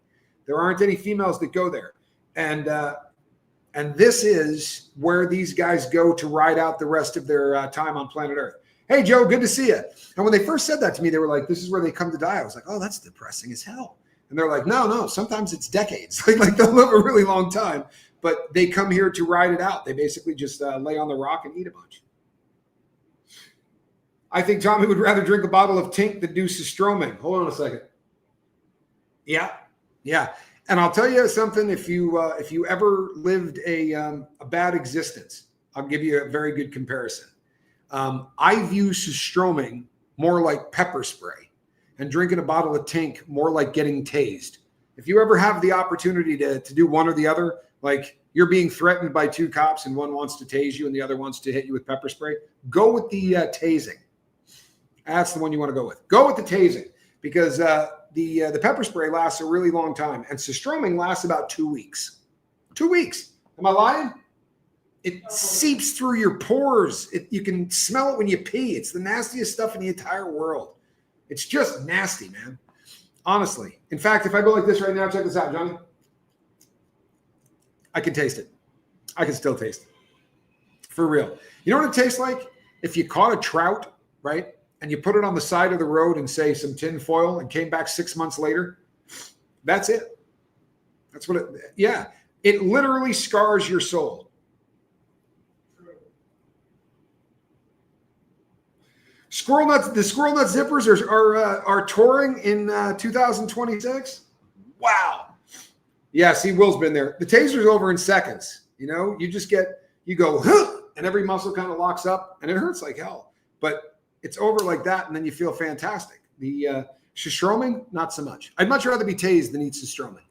there aren't any females that go there, and this is where these guys go to ride out the rest of their time on planet Earth. Hey, Joe, good to see you. And when they first said that to me, they were like, this is where they come to die. I was like, oh, that's depressing as hell. And they're like, no, sometimes it's decades. Like they'll live a really long time, but they come here to ride it out. They basically just lay on the rock and eat a bunch. I think Tommy would rather drink a bottle of Tink than do Surströmming. Hold on a second. Yeah. And I'll tell you something. If you ever lived a bad existence, I'll give you a very good comparison. I view Surströmming more like pepper spray, and drinking a bottle of Tink more like getting tased. If you ever have the opportunity to do one or the other, like you're being threatened by 2 cops and one wants to tase you and the other wants to hit you with pepper spray, go with the tasing. That's the one you want to go with. Go with the tasing, because the pepper spray lasts a really long time, and Surströmming lasts about 2 weeks. 2 weeks. Am I lying? It seeps through your pores. You can smell it when you pee. It's the nastiest stuff in the entire world. It's just nasty, man. Honestly. In fact, if I go like this right now, check this out, Johnny. I can taste it. I can still taste it. For real. You know what it tastes like? If you caught a trout, right, and you put it on the side of the road and say some tin foil and came back 6 months later, that's it. That's what it literally scars your soul. The Squirrel Nut Zippers are touring in 2026. Wow. Yeah, see, Will's been there. The taser's over in seconds. You know, you go, huh, and every muscle kind of locks up, and it hurts like hell. But it's over like that, and then you feel fantastic. The Surströmming, not so much. I'd much rather be tased than eat Surströmming.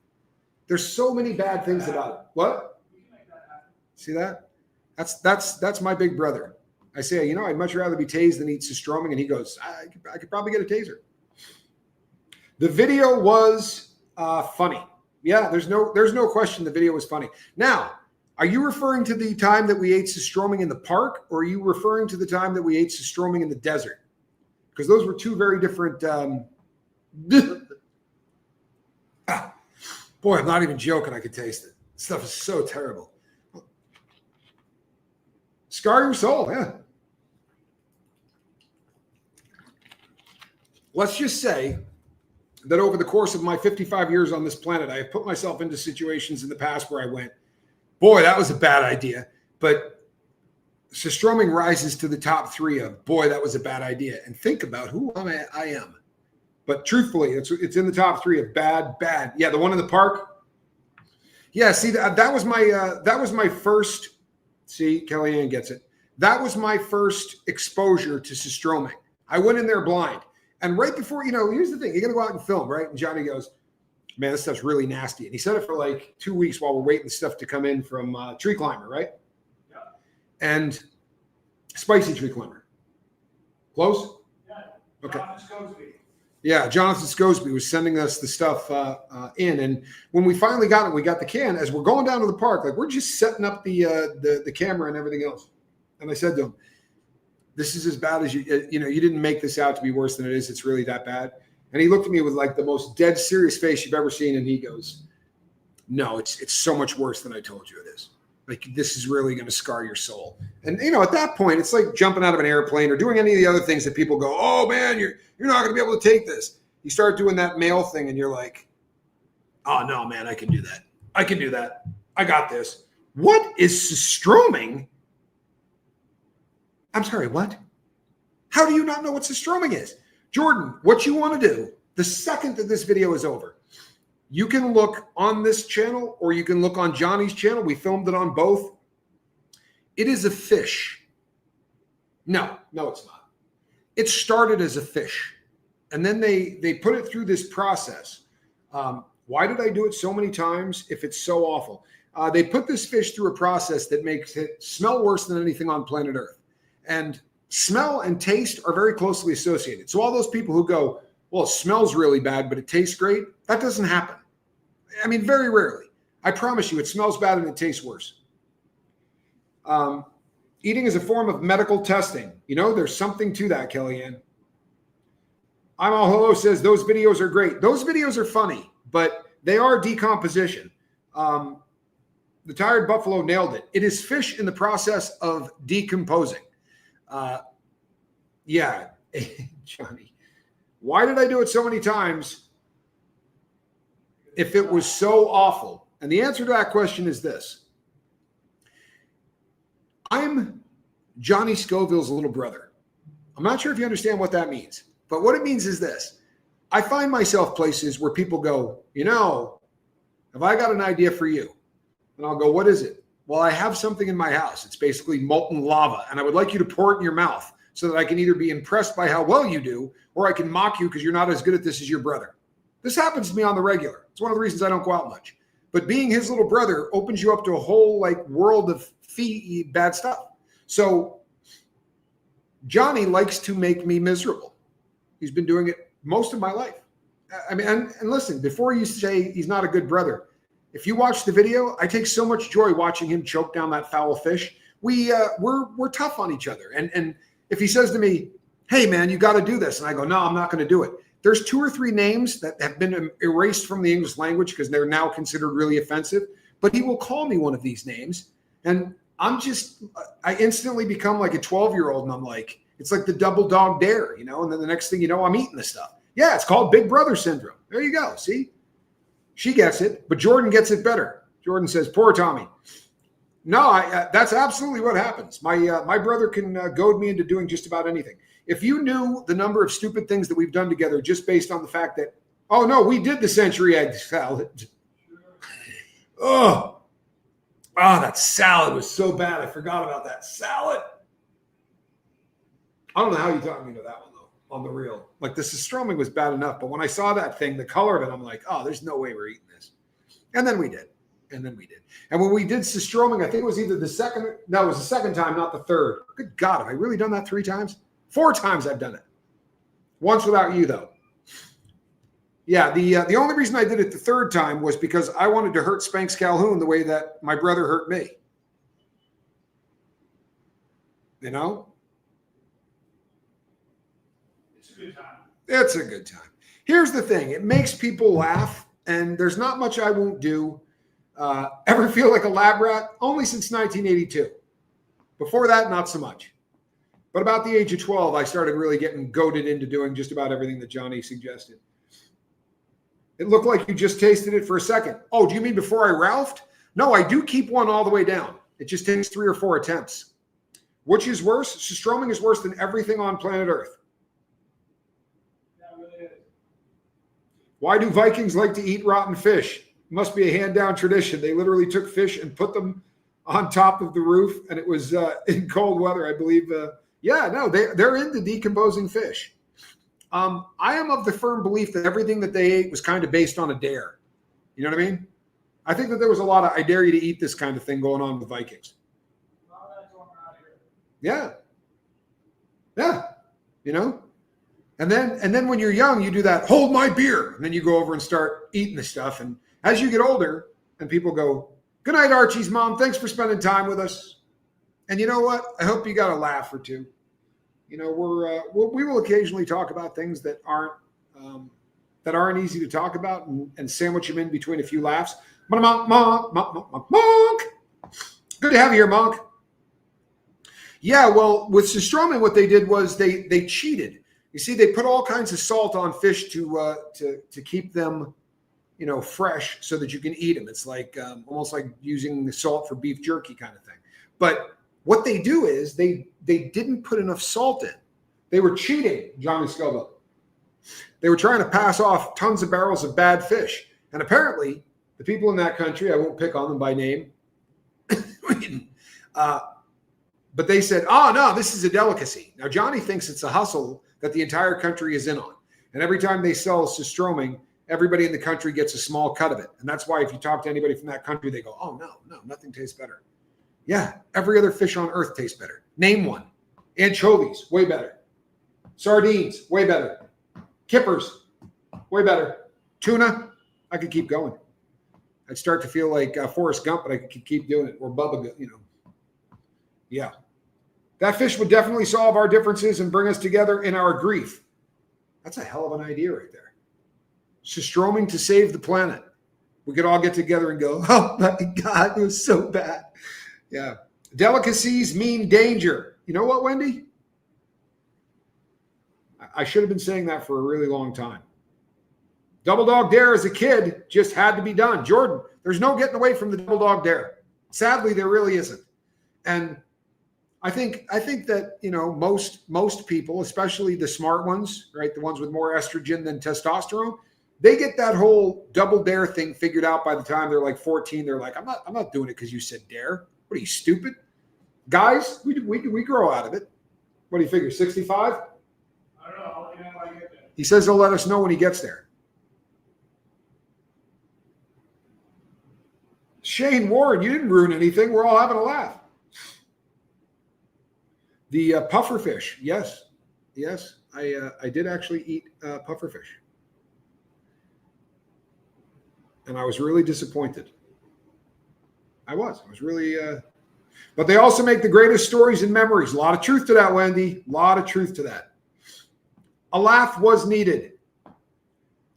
There's so many bad things about it. What? See that? That's my big brother. I say, you know, I'd much rather be tased than eat Surströmming, and he goes, I could probably get a taser. The video was funny. Yeah, there's no question the video was funny. Now, are you referring to the time that we ate Surströmming in the park, or are you referring to the time that we ate Surströmming in the desert? Because those were two very different. Boy, I'm not even joking. I could taste it. This stuff is so terrible. Scar your soul, yeah. Let's just say that over the course of my 55 years on this planet, I have put myself into situations in the past where I went, boy, that was a bad idea. But Surströmming rises to the top 3 of, boy, that was a bad idea. And think about who I am. But truthfully, it's in the top 3 of bad. Yeah, the one in the park. Yeah, see, that was my first See, Kellyanne gets it. That was my first exposure to systroming. I went in there blind. And right before, here's the thing. You're going to go out and film, right? And Johnny goes, man, this stuff's really nasty. And he said it for like 2 weeks while we're waiting the stuff to come in from Tree Climber, right? Yeah. And Spicy Tree Climber. Close? Yeah. Okay. Yeah, Jonathan Scosby was sending us the stuff in. And when we finally got it, we got the can. As we're going down to the park, like we're just setting up the camera and everything else. And I said to him, this is as bad as you didn't make this out to be worse than it is. It's really that bad. And he looked at me with like the most dead serious face you've ever seen. And he goes, no, it's so much worse than I told you it is. Like, this is really going to scar your soul. And, at that point, it's like jumping out of an airplane or doing any of the other things that people go, oh, man, you're not going to be able to take this. You start doing that male thing and you're like, oh, no, man, I can do that. I can do that. I got this. What is systroming? I'm sorry, what? How do you not know what systroming is? Jordan, what you want to do, the second that this video is over, you can look on this channel or you can look on Johnny's channel. We filmed it on both. It is a fish. No, it's not. It started as a fish. And then they put it through this process. Why did I do it so many times if it's so awful? They put this fish through a process that makes it smell worse than anything on planet Earth. And smell and taste are very closely associated. So all those people who go, well, it smells really bad, but it tastes great, that doesn't happen. I mean, very rarely. I promise you, it smells bad and it tastes worse. Eating is a form of medical testing. There's something to that, Kellyanne. I'm all hello says those videos are great. Those videos are funny, but they are decomposition. The Tired Buffalo nailed it. It is fish in the process of decomposing. Yeah, Johnny. Why did I do it so many times if it was so awful? And the answer to that question is this. I'm Johnny Scoville's little brother. I'm not sure if you understand what that means, but what it means is this. I find myself places where people go, have I got an idea for you? And I'll go, what is it? Well, I have something in my house. It's basically molten lava, and I would like you to pour it in your mouth so that I can either be impressed by how well you do, or I can mock you because you're not as good at this as your brother. This happens to me on the regular. It's one of the reasons I don't go out much. But being his little brother opens you up to a whole world of bad stuff. So Johnny likes to make me miserable. He's been doing it most of my life. I mean, and listen, before you say he's not a good brother, if you watch the video, I take so much joy watching him choke down that foul fish. We're tough on each other. And if he says to me, hey man, you got to do this. And I go, no, I'm not going to do it. There's 2 or 3 names that have been erased from the English language because they're now considered really offensive, but he will call me one of these names. And I instantly become like a 12-year-old. And I'm like, it's like the double dog dare, and then the next thing you know, I'm eating this stuff. Yeah, it's called Big Brother syndrome. There you go. See? She gets it, but Jordan gets it better. Jordan says, poor Tommy. No, that's absolutely what happens. My brother can goad me into doing just about anything. If you knew the number of stupid things that we've done together just based on the fact that, oh, no, we did the century egg salad. Oh, that salad was so bad. I forgot about that salad. I don't know how you talked me into that one, though, on the real. Like, the systroming was bad enough, but when I saw that thing, the color of it, I'm like, oh, there's no way we're eating this. And then we did. And when we did systroming, I think it was either the second time, not the third. Good God, have I really done that 3 times? 4 times I've done it. Once without you, though. Yeah, the only reason I did it the 3rd time was because I wanted to hurt Spanx Calhoun the way that my brother hurt me. It's a good time. It's a good time. Here's the thing. It makes people laugh, and there's not much I won't do. Ever feel like a lab rat? Only since 1982. Before that, not so much. But about the age of 12, I started really getting goaded into doing just about everything that Johnny suggested. It looked like you just tasted it for a second. Oh, do you mean before I Ralphed? No, I do keep one all the way down. It just takes 3 or 4 attempts. Which is worse? Systroming is worse than everything on planet Earth. Yeah, it really is. Why do Vikings like to eat rotten fish? It must be a hand-down tradition. They literally took fish and put them on top of the roof, and it was in cold weather, I believe. They're into decomposing fish. I am of the firm belief that everything that they ate was kind of based on a dare. You know what I mean? I think that there was a lot of "I dare you to eat this" kind of thing going on with Vikings. Yeah. You know? And then when you're young, you do that, "hold my beer." And then you go over and start eating the stuff. And as you get older and people go, "Good night, Archie's mom. Thanks for spending time with us." And you know what? I hope you got a laugh or two. You know, we will occasionally talk about things that aren't easy to talk about and sandwich them in between a few laughs. Monk. Good to have you here, Monk. Yeah, well, with Sistromen, what they did was they cheated. You see, they put all kinds of salt on fish to keep them, you know, fresh so that you can eat them. It's like almost like using the salt for beef jerky kind of thing. But what they do is they didn't put enough salt in. They were cheating, Johnny Scoville. They were trying to pass off tons of barrels of bad fish. And apparently, the people in that country, I won't pick on them by name, but they said, "Oh, no, this is a delicacy." Now, Johnny thinks it's a hustle that the entire country is in on. And every time they sell Sistroming, everybody in the country gets a small cut of it. And that's why if you talk to anybody from that country, they go, "Oh, no, nothing tastes better." Yeah, every other fish on earth tastes better. Name one. Anchovies, way better. Sardines, way better. Kippers, way better. Tuna, I could keep going. I'd start to feel like Forrest Gump, but I could keep doing it. Or Bubba, you know. Yeah. That fish would definitely solve our differences and bring us together in our grief. That's a hell of an idea right there. Sistroming to save the planet. We could all get together and go, "Oh my God, it was so bad." Yeah. Delicacies mean danger. You know what, Wendy? I should have been saying that for a really long time. Double dog dare as a kid just had to be done. Jordan, there's no getting away from the double dog dare. Sadly, there really isn't. And I think that, you know, most people, especially the smart ones, right, the ones with more estrogen than testosterone, they get that whole double dare thing figured out by the time they're like 14. They're like, I'm not doing it because you said dare. What are you, stupid? Guys, we grow out of it. What do you figure, 65? I don't know. I'll let you know when I get there. He says he'll let us know when he gets there. Shane Warren, you didn't ruin anything. We're all having a laugh. The puffer fish, yes, I did actually eat puffer fish, and I was really disappointed. I was really, but they also make the greatest stories and memories. A lot of truth to that, Wendy. A lot of truth to that. A laugh was needed.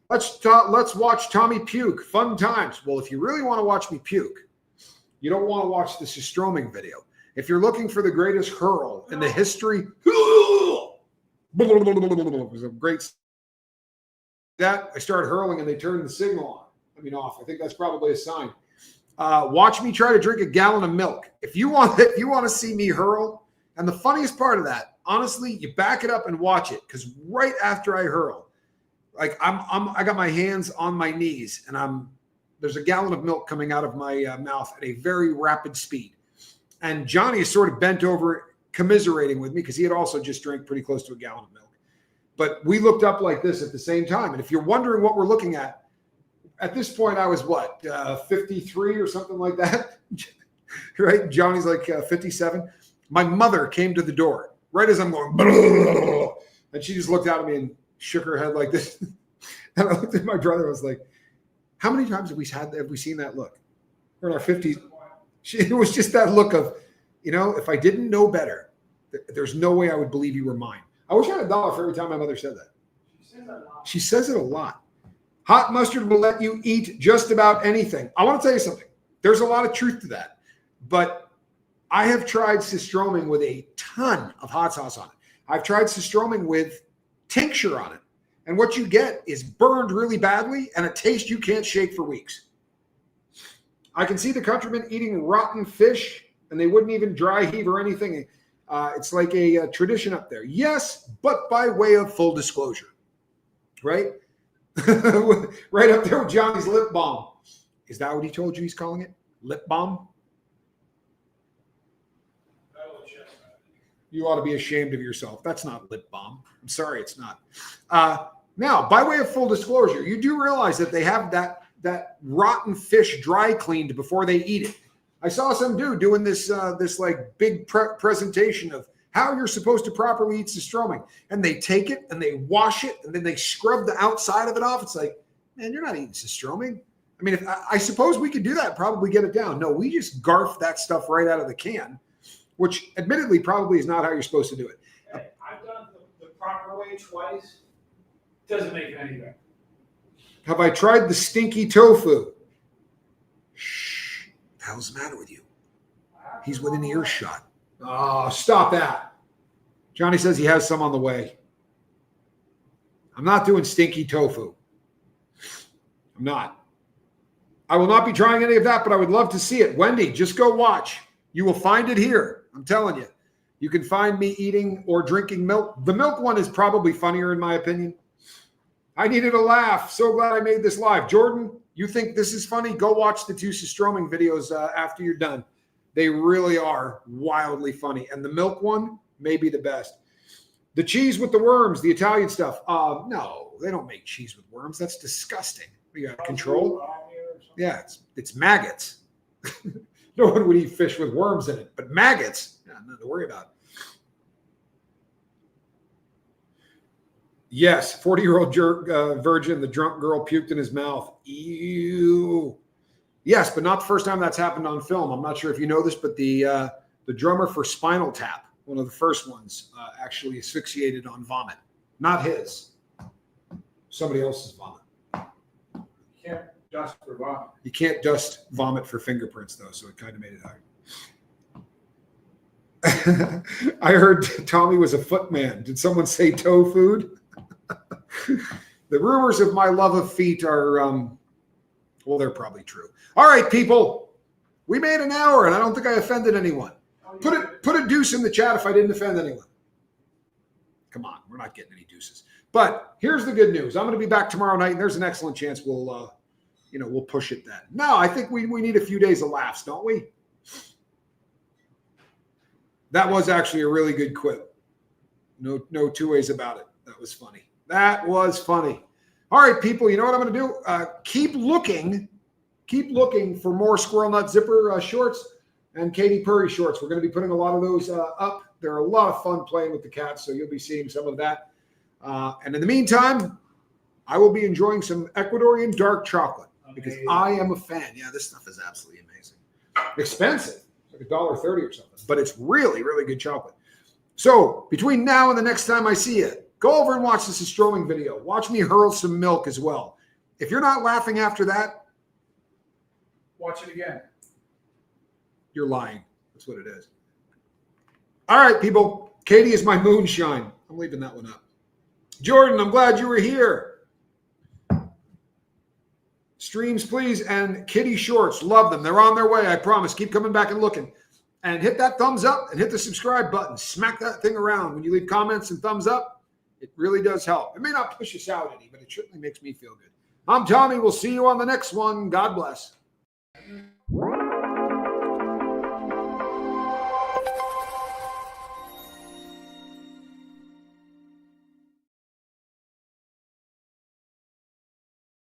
Let's watch Tommy puke. Fun times. Well, if you really want to watch me puke, you don't want to watch the Sistroming video. If you're looking for the greatest hurl in the history, it was a great. That I started hurling and they turned the signal on. Off. I think that's probably a sign. Watch me try to drink a gallon of milk. If you want to see me hurl, and the funniest part of that, honestly, you back it up and watch it, because right after I hurl, like I got my hands on my knees and there's a gallon of milk coming out of my mouth at a very rapid speed. And Johnny is sort of bent over, commiserating with me, because he had also just drank pretty close to a gallon of milk. But we looked up like this at the same time. And if you're wondering what we're looking at this point, I was 53 or something like that, right? Johnny's like 57. My mother came to the door right as I'm going, and she just looked out at me and shook her head like this. And I looked at my brother. I was like, how many times have we seen that look? We're in our 50s. It was just that look of, if I didn't know better, there's no way I would believe you were mine. I wish I had $1 for every time my mother said that. She says it a lot. Hot mustard will let you eat just about anything. I want to tell you something. There's a lot of truth to that. But I have tried Sistroming with a ton of hot sauce on it. I've tried Sistroming with tincture on it. And what you get is burned really badly and a taste you can't shake for weeks. I can see the countrymen eating rotten fish, and they wouldn't even dry heave or anything. It's like a tradition up there. Yes, but by way of full disclosure, right? Right up there with Johnny's lip balm. Is that what he told you he's calling it? Lip balm? You ought to be ashamed of yourself. That's not lip balm. I'm sorry, it's not. Now, by way of full disclosure, you do realize that they have that rotten fish dry cleaned before they eat it. I saw some dude doing this like big presentation of how you're supposed to properly eat surströmming, and they take it and they wash it and then they scrub the outside of it off. It's like, man, you're not eating surströmming. I mean, I suppose we could do that, probably get it down. No, we just garf that stuff right out of the can, which admittedly probably is not how you're supposed to do it. Hey, I've done the proper way twice. Doesn't make it any better. Have I tried the stinky tofu? Shh. What the hell's the matter with you? He's within earshot. Oh, stop that. Johnny says he has some on the way. I'm not doing stinky tofu. I'm not. I will not be trying any of that, but I would love to see it. Wendy, just go watch. You will find it here. I'm telling you. You can find me eating or drinking milk. The milk one is probably funnier in my opinion. I needed a laugh. So glad I made this live. Jordan, you think this is funny? Go watch the 2 surströmming videos after you're done. They really are wildly funny. And the milk one may be the best. The cheese with the worms, the Italian stuff. No, they don't make cheese with worms. That's disgusting. You got control. Yeah, it's maggots. No one would eat fish with worms in it, but maggots, nothing to worry about. Yes, 40-year-old virgin, the drunk girl puked in his mouth. Ew. Yes, but not the first time that's happened on film. I'm not sure if you know this, but the drummer for Spinal Tap, one of the first ones, actually asphyxiated on vomit. Not his. Somebody else's vomit. You can't dust for vomit. You can't dust vomit for fingerprints, though, so it kind of made it hard. I heard Tommy was a footman. Did someone say toe food? The rumors of my love of feet are, well, they're probably true. All right, people. We made an hour, and I don't think I offended anyone. Put a deuce in the chat if I didn't offend anyone. Come on, we're not getting any deuces. But here's the good news. I'm going to be back tomorrow night, and there's an excellent chance we'll push it then. No, I think we need a few days of laughs, don't we? That was actually a really good quip. No two ways about it. That was funny. That was funny. All right, people, you know what I'm going to do? Keep looking for more Squirrel Nut Zipper shorts and Katy Perry shorts. We're going to be putting a lot of those up. They're a lot of fun playing with the cats, so you'll be seeing some of that. And in the meantime, I will be enjoying some Ecuadorian dark chocolate because I am a fan. Yeah, this stuff is absolutely amazing. Expensive, like $1.30 or something, but it's really, really good chocolate. So between now and the next time I see you, go over and watch this surströmming video. Watch me hurl some milk as well. If you're not laughing after that, watch it again. You're lying. That's what it is. All right, people. Katie is my moonshine. I'm leaving that one up. Jordan, I'm glad you were here. Streams, please, and kitty shorts. Love them. They're on their way, I promise. Keep coming back and looking. And hit that thumbs up and hit the subscribe button. Smack that thing around. When you leave comments and thumbs up, it really does help. It may not push us out any, but it certainly makes me feel good. I'm Tommy. We'll see you on the next one. God bless.